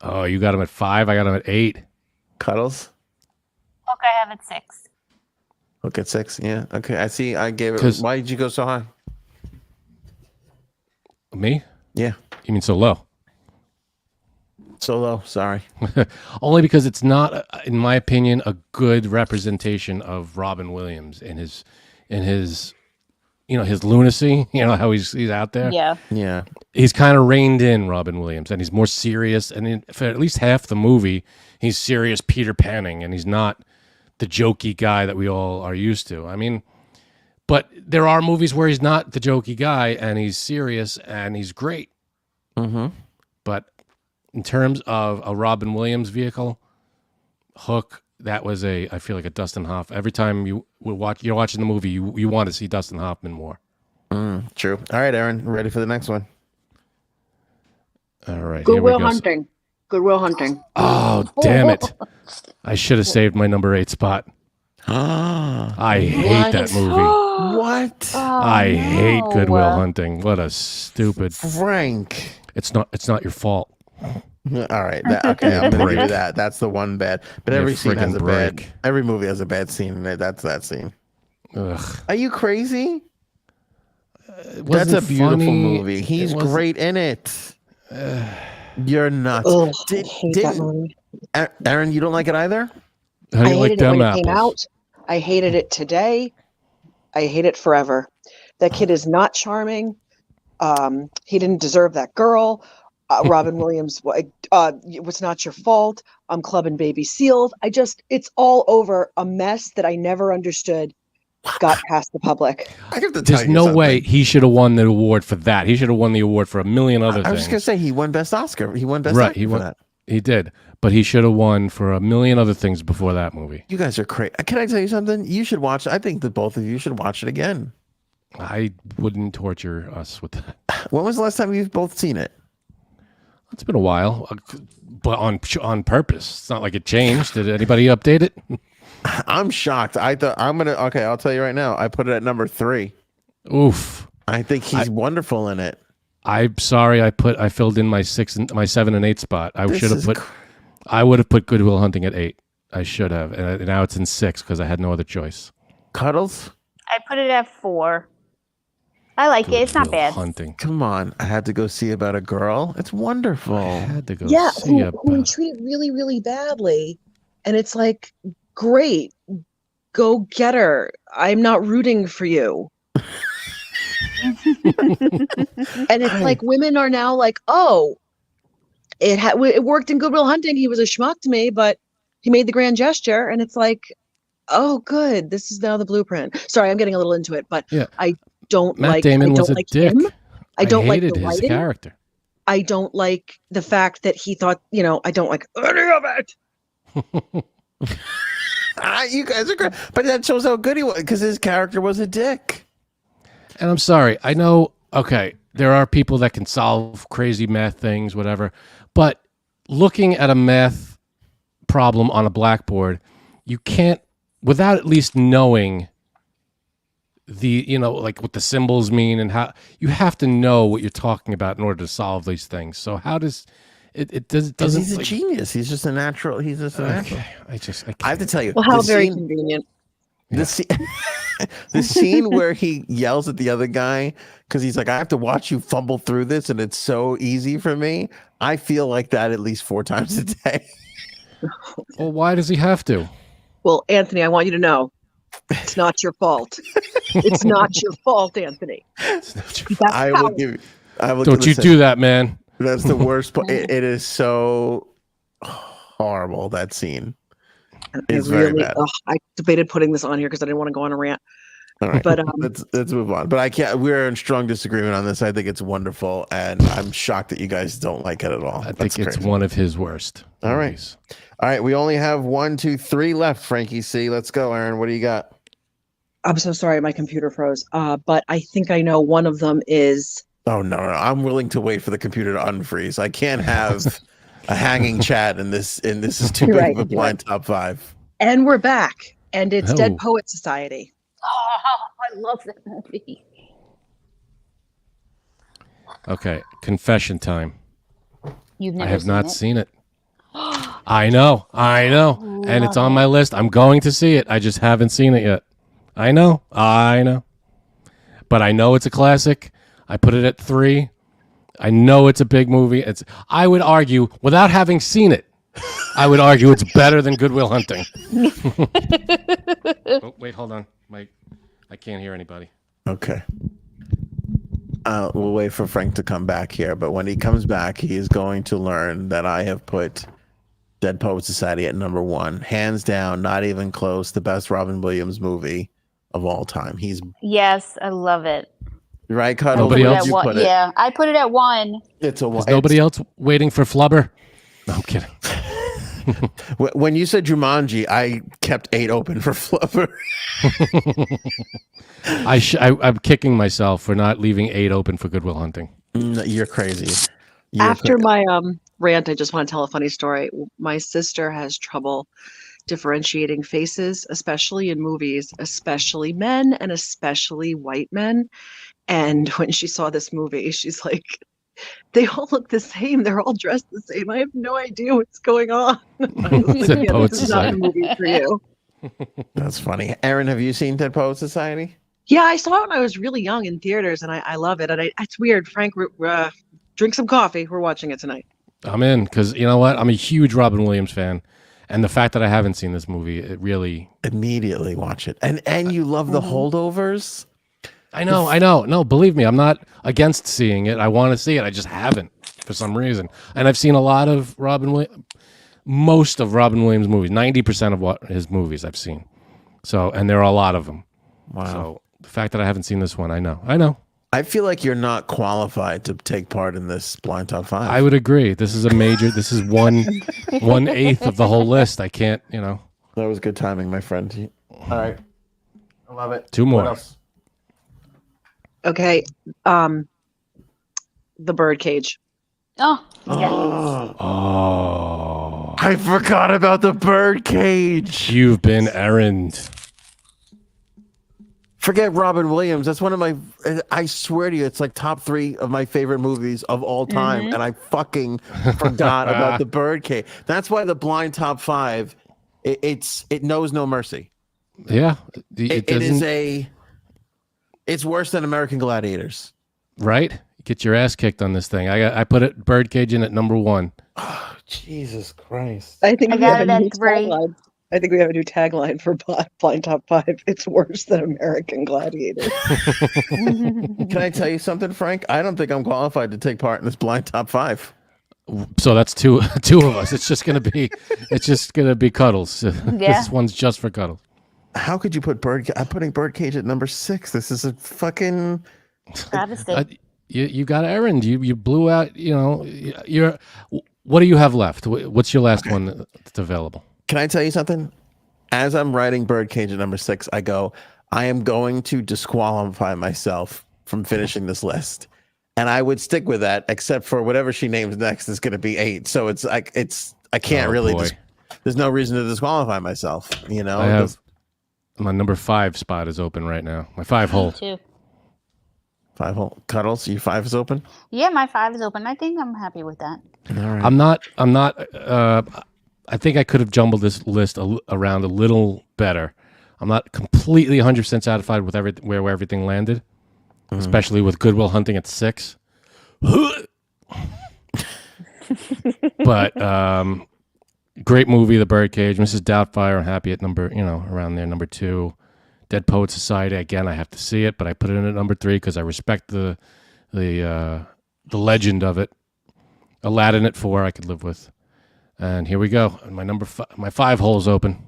Oh, you got him at 5. I got him at 8. Cuddles. Hook, I have at 6. Look at 6. Yeah. Okay. I see. I gave it. Why did you go so high? Me? Yeah. You mean so low? So low. Sorry. Only because it's not, in my opinion, a good representation of Robin Williams in his, his lunacy. You know how he's out there. Yeah. Yeah. He's kind of reined in Robin Williams, and he's more serious. And for at least half the movie, he's serious Peter Panning, and he's not the jokey guy that we all are used to. I mean, but there are movies where he's not the jokey guy, and he's serious, and he's great. Mm-hmm. But in terms of a Robin Williams vehicle, Hook, that was I feel like a Dustin Hoffman. Every time you're watching the movie, you want to see Dustin Hoffman more. True. All right, Aaron, ready for the next one? All right. Good Will Hunting. Goodwill Hunting. Oh, damn it. I should have saved my number 8 spot. I hate that movie. What? I hate Goodwill Hunting. What a stupid. Frank. It's not your fault. All right. Okay, I'm gonna give you that. That's the one bad. But every scene has a break. bad. Every movie has a bad scene in it. That's that scene. Ugh. Are you crazy? It That's a wasn't beautiful funny. movie. He's great in it. You're nuts. Ugh, I hate that movie. Aaron, you don't like it either? How do you I like hated it them when apples? it came out. I hated it today. I hate it forever. That kid is not charming. He didn't deserve that girl. Robin Williams, it was not your fault. I'm clubbing baby seals. It's all over a mess that I never understood got past the public. I have to tell There's you no something. way he should have won the award for that. He should have won the award for a million other things. I was just gonna say he won Best Oscar. He won Best Right, Actor he for won. that. He did, but he should have won for a million other things before that movie. You guys are crazy. Can I tell you something? You should watch. I think that both of you should watch it again. I wouldn't torture us with that. When was the last time you've both seen it? It's been a while, but on purpose. It's not like it changed. Did anybody update it? I'm shocked. I thought okay, I'll tell you right now. I put it at number 3. Oof. I think he's wonderful in it. I'm sorry. I filled in my 7 and 8 spot. I This should have is put. I would have put Good Will Hunting at 8. I should have, and now it's in 6 because I had no other choice. Cuddles? I put it at 4. I like it. It's not Will bad. Hunting. Come on. I had to go see About a Girl. It's wonderful. I had to go Yeah, see who he about. treated really, really badly. And it's like, great, go get her. I'm not rooting for you. And it's like women are now like, oh, it worked in Good Will Hunting. He was a schmuck to me, but he made the grand gesture, and it's like, oh, good. This is now the blueprint. Sorry, I'm getting a little into it, but Yeah. I don't Matt like. Damon I was don't a like dick. him. I don't like hated the his writing. character. I don't like the fact that he thought, I don't like any of it. You guys are good, but that shows how good he was because his character was a dick. And I'm sorry. I know, okay, there are people that can solve crazy math things, whatever. But looking at a math problem on a blackboard, you can't, without at least knowing like what the symbols mean and how, you have to know what you're talking about in order to solve these things. So how does it doesn't? He's a genius. He's just a natural. He's just a natural. Okay. I have to tell you. Well, how the very scene- convenient. the scene where he yells at the other guy because he's like, I have to watch you fumble through this and it's so easy for me. I feel like that at least 4 times a day. Well, why does he have to? Well, Anthony, I want you to know, it's not your fault. It's not your fault, Anthony. It's not your That's I how- will give. I will. Don't you do that, man. That's the worst part. It is so horrible. That scene. It's very bad. I debated putting this on here because I didn't want to go on a rant. All right, But let's move on. But I can't. We're in strong disagreement on this. I think it's wonderful, and I'm shocked that you guys don't like it at all. I That's think it's crazy. one of his worst. All right. movies. All right, we only have 1, 2, 3 left. Frankie C. Let's go, Aaron. What do you got? I'm so sorry, my computer froze. But I think I know one of them is. Oh no, I'm willing to wait for the computer to unfreeze. I can't have a hanging chat in this. And this is too big Right, of a blind top 5. And we're back, and it's Dead Oh. Poet Society. Oh, I love that movie. Okay, confession time. You've never I have not it? seen it. I know, and it's on my list. I'm going to see it. I just haven't seen it yet. I know, but I know it's a classic. I put it at 3. I know it's a big movie. I would argue, without having seen it, I would argue it's better than Good Will Hunting. Oh, wait, hold on. I can't hear anybody. Okay. We'll wait for Frank to come back here, but when he comes back, he is going to learn that I have put Dead Poet Society at number 1, hands down, not even close. The best Robin Williams movie of all time. Yes, I love it. Right, Cuddles? Nobody Where else? did you put it? Yeah, I put it at 1. It's a Is nobody else waiting for Flubber? No, I'm kidding. When you said Jumanji, I kept 8 open for Flubber. I'm kicking myself for not leaving 8 open for Good Will Hunting. You're crazy. After my rant, I just want to tell a funny story. My sister has trouble differentiating faces, especially in movies, especially men and especially white men. And when she saw this movie, she's like, they all look the same. They're all dressed the same. I have no idea what's going on. I was Dead like, Poet this is not Society. a movie for you. That's funny. Aaron, have you seen Dead Poet Society? Yeah, I saw it when I was really young in theaters, and I love it. And it's weird. Frank, drink some coffee. We're watching it tonight. I'm in because you know what? I'm a huge Robin Williams fan, and the fact that I haven't seen this movie, it really Immediately watch it. And you love the holdovers? I know. No, believe me, I'm not against seeing it. I want to see it. I just haven't for some reason. And I've seen a lot of most of Robin Williams movies, 90% of what his movies I've seen. So, and there are a lot of them. Wow. So the fact that I haven't seen this one, I know. I feel like you're not qualified to take part in this blind top 5. I would agree. This is a major. This is 1/8 of the whole list. I can't. That was good timing, my friend. All right. I love it. 2 more. What else? Okay. The Birdcage. Oh, yeah. Oh, I forgot about the Birdcage. you've been errand. Forget Robin Williams. That's one of my, I swear to you, it's like top 3 of my favorite movies of all time. And I fucking forgot about the Birdcage. That's why the blind top 5, it knows no mercy. Yeah, It is it's worse than American Gladiators. right. Get your ass kicked on this thing. I put it Birdcage in at number 1. Oh, Jesus Christ. I think I we got have it a at new 3. tagline. I think we have a new tagline for Blind Top 5. It's worse than American Gladiator. Can I tell you something, Frank? I don't think I'm qualified to take part in this blind top 5. So that's two of us. It's just gonna be Cuddles. This one's just for Cuddles. How could you put I'm putting Birdcage at number 6. This is a fucking Travesty. You got Erin. You blew out. You're. What do you have left? What's your last one that's available? Can I tell you something? As I'm writing Birdcage at number 6, I go, I am going to disqualify myself from finishing this list. And I would stick with that, except for whatever she names next is going to be 8. So it's like, I can't really, there's no reason to disqualify myself. I have my number 5 spot is open right now. My 5 hole. 5 hole. Cuddles, your 5 is open? Yeah, my 5 is open. I think I'm happy with that. All right. I'm not, I think I could have jumbled this list around a little better. I'm not completely 100% satisfied with where everything landed, especially with Good Will Hunting at 6. But great movie, The Birdcage. Mrs. Doubtfire, I'm happy at around there, number 2. Dead Poet Society, again, I have to see it, but I put it in at number 3 because I respect the legend of it. Aladdin at 4, I could live with. And here we go. My 5 hole's open.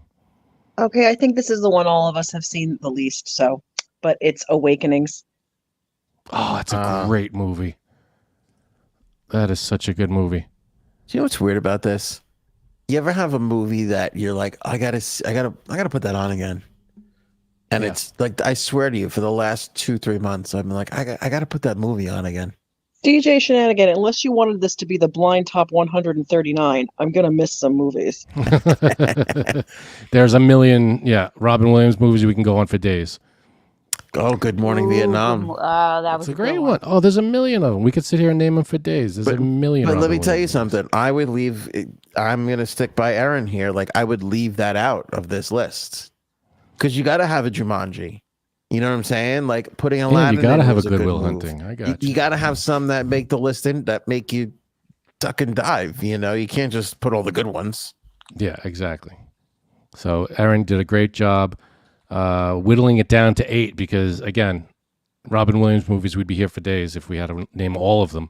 Okay, I think this is the one all of us have seen the least. But it's Awakenings. Oh, that's a great movie. That is such a good movie. Do you know what's weird about this? You ever have a movie that you're like, I gotta put that on again, and it's like, I swear to you, for the last 2-3 months, I've been like, I gotta put that movie on again. DJ Shenanigan, unless you wanted this to be the blind top 139, I'm going to miss some movies. There's a million, Robin Williams movies we can go on for days. Oh, Good Morning Vietnam. That was a great one. Oh, there's a million of them. We could sit here and name them for days. There's a million. But Robin let me Williams tell you movies. something. I would leave, I'm going to stick by Erin here. Like, I would leave that out of this list. Because you got to have a Jumanji. You know what I'm saying? Like, putting Aladdin. You got to have a Good Good Will move. Hunting. I got you. You got to have some that make the list that make you duck and dive. You can't just put all the good ones. Yeah, exactly. So Erin did a great job whittling it down to 8 because, again, Robin Williams movies, we'd be here for days if we had to name all of them.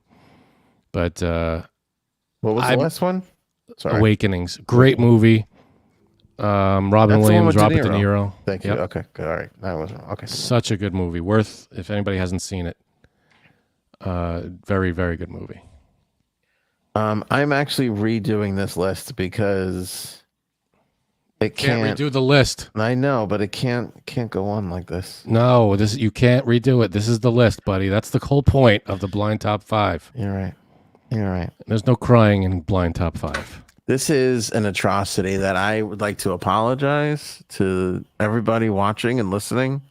But what was the last one? Sorry. Awakenings. Great movie. Robin That's Williams, the one Robert with De Niro. Thank you. Okay, good. All right. That was okay. Such a good movie. Worth, if anybody hasn't seen it. Very, very good movie. I'm actually redoing this list because it can't redo the list. I know, but it can't go on like this. No, you can't redo it. This is the list, buddy. That's the whole point of the blind top 5. You're right. There's no crying in blind top 5. This is an atrocity that I would like to apologize to everybody watching and listening.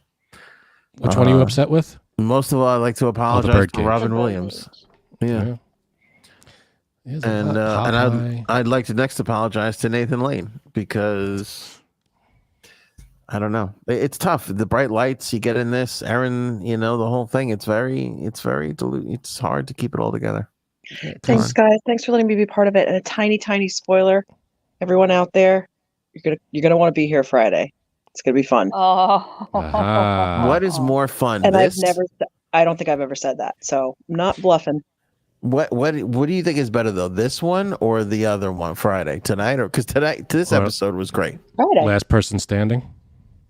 Which one are you upset with? Most of all, I'd like to apologize to Robin The Williams. Yeah. And I'd like to next apologize to Nathan Lane because I don't know. It's tough. The bright lights you get in this, Erin, the whole thing. It's hard to keep it all together. Thanks, guys. Thanks for letting me be part of it. And a tiny, tiny spoiler, everyone out there, you're gonna want to be here Friday. It's gonna be fun. Oh. What is more fun? And I don't think I've ever said that. So I'm not bluffing. What do you think is better though? This one or the other one, Friday tonight, or because this episode was great. Friday. Last person standing.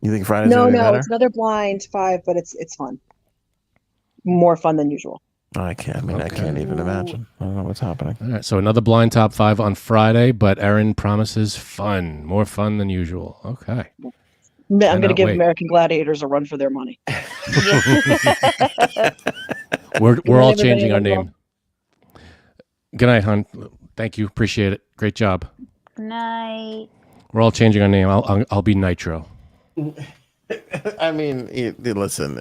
You think Friday's No, better? it's another blind 5, but it's fun. More fun than usual. I can't even imagine. I don't know what's happening. All right, so another blind top 5 on Friday, but Erin promises fun, more fun than usual. Okay. I'm going to give wait. American Gladiators a run for their money. We're all changing our name. Good night, hon. Thank you. Appreciate it. Great job. Good night. We're all changing our name. I'll be Nitro. I mean, listen,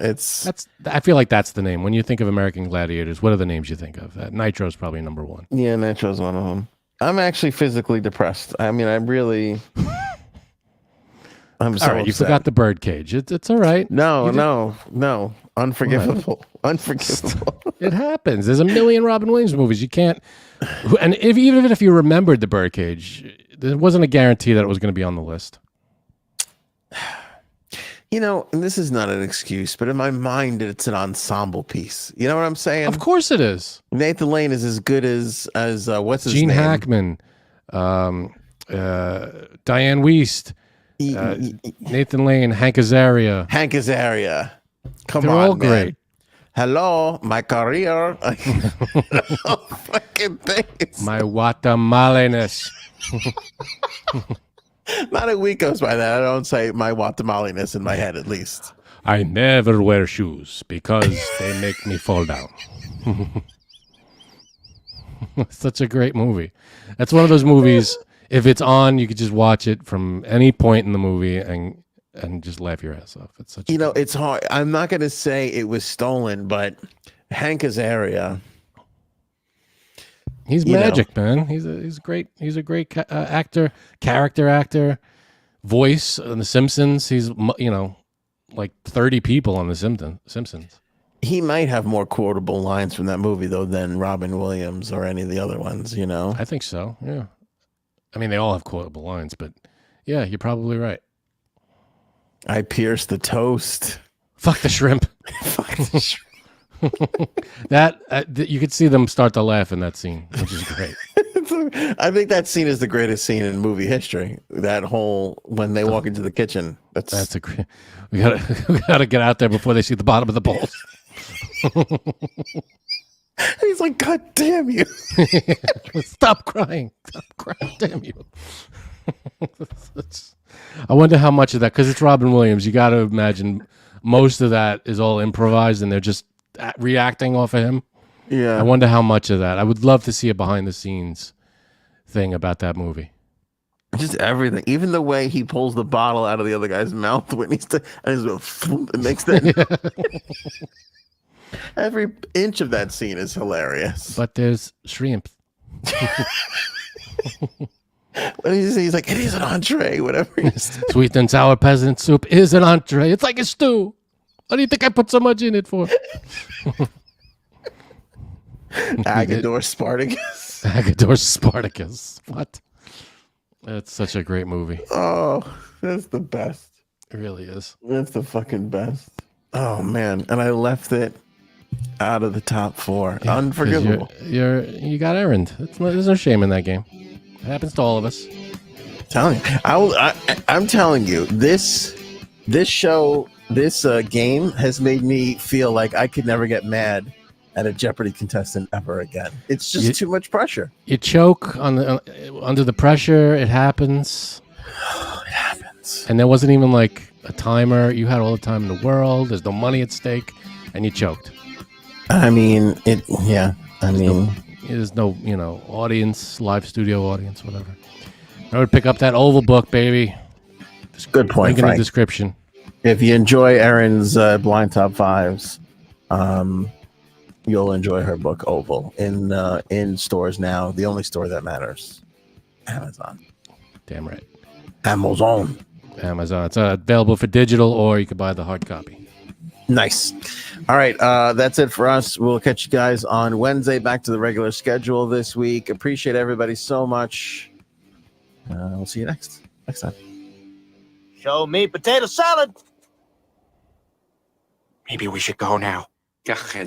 I feel like that's the name. When you think of American Gladiators, what are the names you think of? Nitro's probably number 1. Yeah, Nitro's one of them. I'm actually physically depressed. I mean, I'm so all right, you upset. forgot the Birdcage. It's all right. No. Unforgivable. Unforgivable. It happens. There's a million Robin Williams movies. You can't. And even if you remembered the Birdcage, there wasn't a guarantee that it was going to be on the list. You know, and this is not an excuse, but in my mind, it's an ensemble piece. You know what I'm saying? Of course it is. Nathan Lane is as good as what's his Gene name? Hackman, Diane Wiest, Nathan Lane, Hank Azaria. Hank Azaria. Come They're on, all man. great. Hello, my career. Fucking things. My Guatemalaness. Not a week goes by that I don't say my Guatemaliness in my head, at least. I never wear shoes because they make me fall down. Such a great movie. That's one of those movies, if it's on, you could just watch it from any point in the movie and just laugh your ass off. It's such It's hard. I'm not going to say it was stolen, but Hank Azaria. He's magic, man. He's a great actor, character actor, voice on The Simpsons. He's like 30 people on The Simpsons. He might have more quotable lines from that movie though than Robin Williams or any of the other ones. You know, I think so. Yeah, I mean they all have quotable lines, but yeah, you're probably right. I pierced the toast. Fuck the shrimp. Fuck the shrimp. That you could see them start to laugh in that scene, which is great. I think that scene is the greatest scene in movie history. That whole when they walk into the kitchen. That's a great. We gotta get out there before they see the bottom of the bowls. He's like, God damn you! Stop crying! Stop crying! Damn you! I wonder how much of that, because it's Robin Williams. You got to imagine most of that is all improvised, and they're just reacting off of him. Yeah. I wonder how much of that. I would love to see a behind the scenes thing about that movie. Just everything, even the way he pulls the bottle out of the other guy's mouth when he's and it makes that. Every inch of that scene is hilarious. But there's shrimp. He's like, it is an entree, whatever. Sweet and sour peasant soup is an entree. It's like a stew. What do you think I put so much in it for? Agador Spartacus. Agador Spartacus. What? That's such a great movie. Oh, that's the best. It really is. That's the fucking best. Oh man, and I left it out of the top 4. Yeah, unforgivable. You got errand. There's no shame in that game. It happens to all of us. Telling you, I'm telling you, this show, this game has made me feel like I could never get mad at a Jeopardy contestant ever again. It's just too much pressure. You choke under the pressure. It happens. It happens. And there wasn't even like a timer. You had all the time in the world. There's no money at stake, and you choked. I mean, there's no audience, live studio audience, whatever. I would pick up that Oval book, baby. Good point, link in Frank. the description. If you enjoy Erin's blind top 5s, you'll enjoy her book Oval in stores now. The only store that matters, Amazon. Damn right. Amazon. It's available for digital, or you could buy the hard copy. Nice. All right, that's it for us. We'll catch you guys on Wednesday. Back to the regular schedule this week. Appreciate everybody so much. We'll see you next time. Show me potato salad. Maybe we should go now. Go ahead.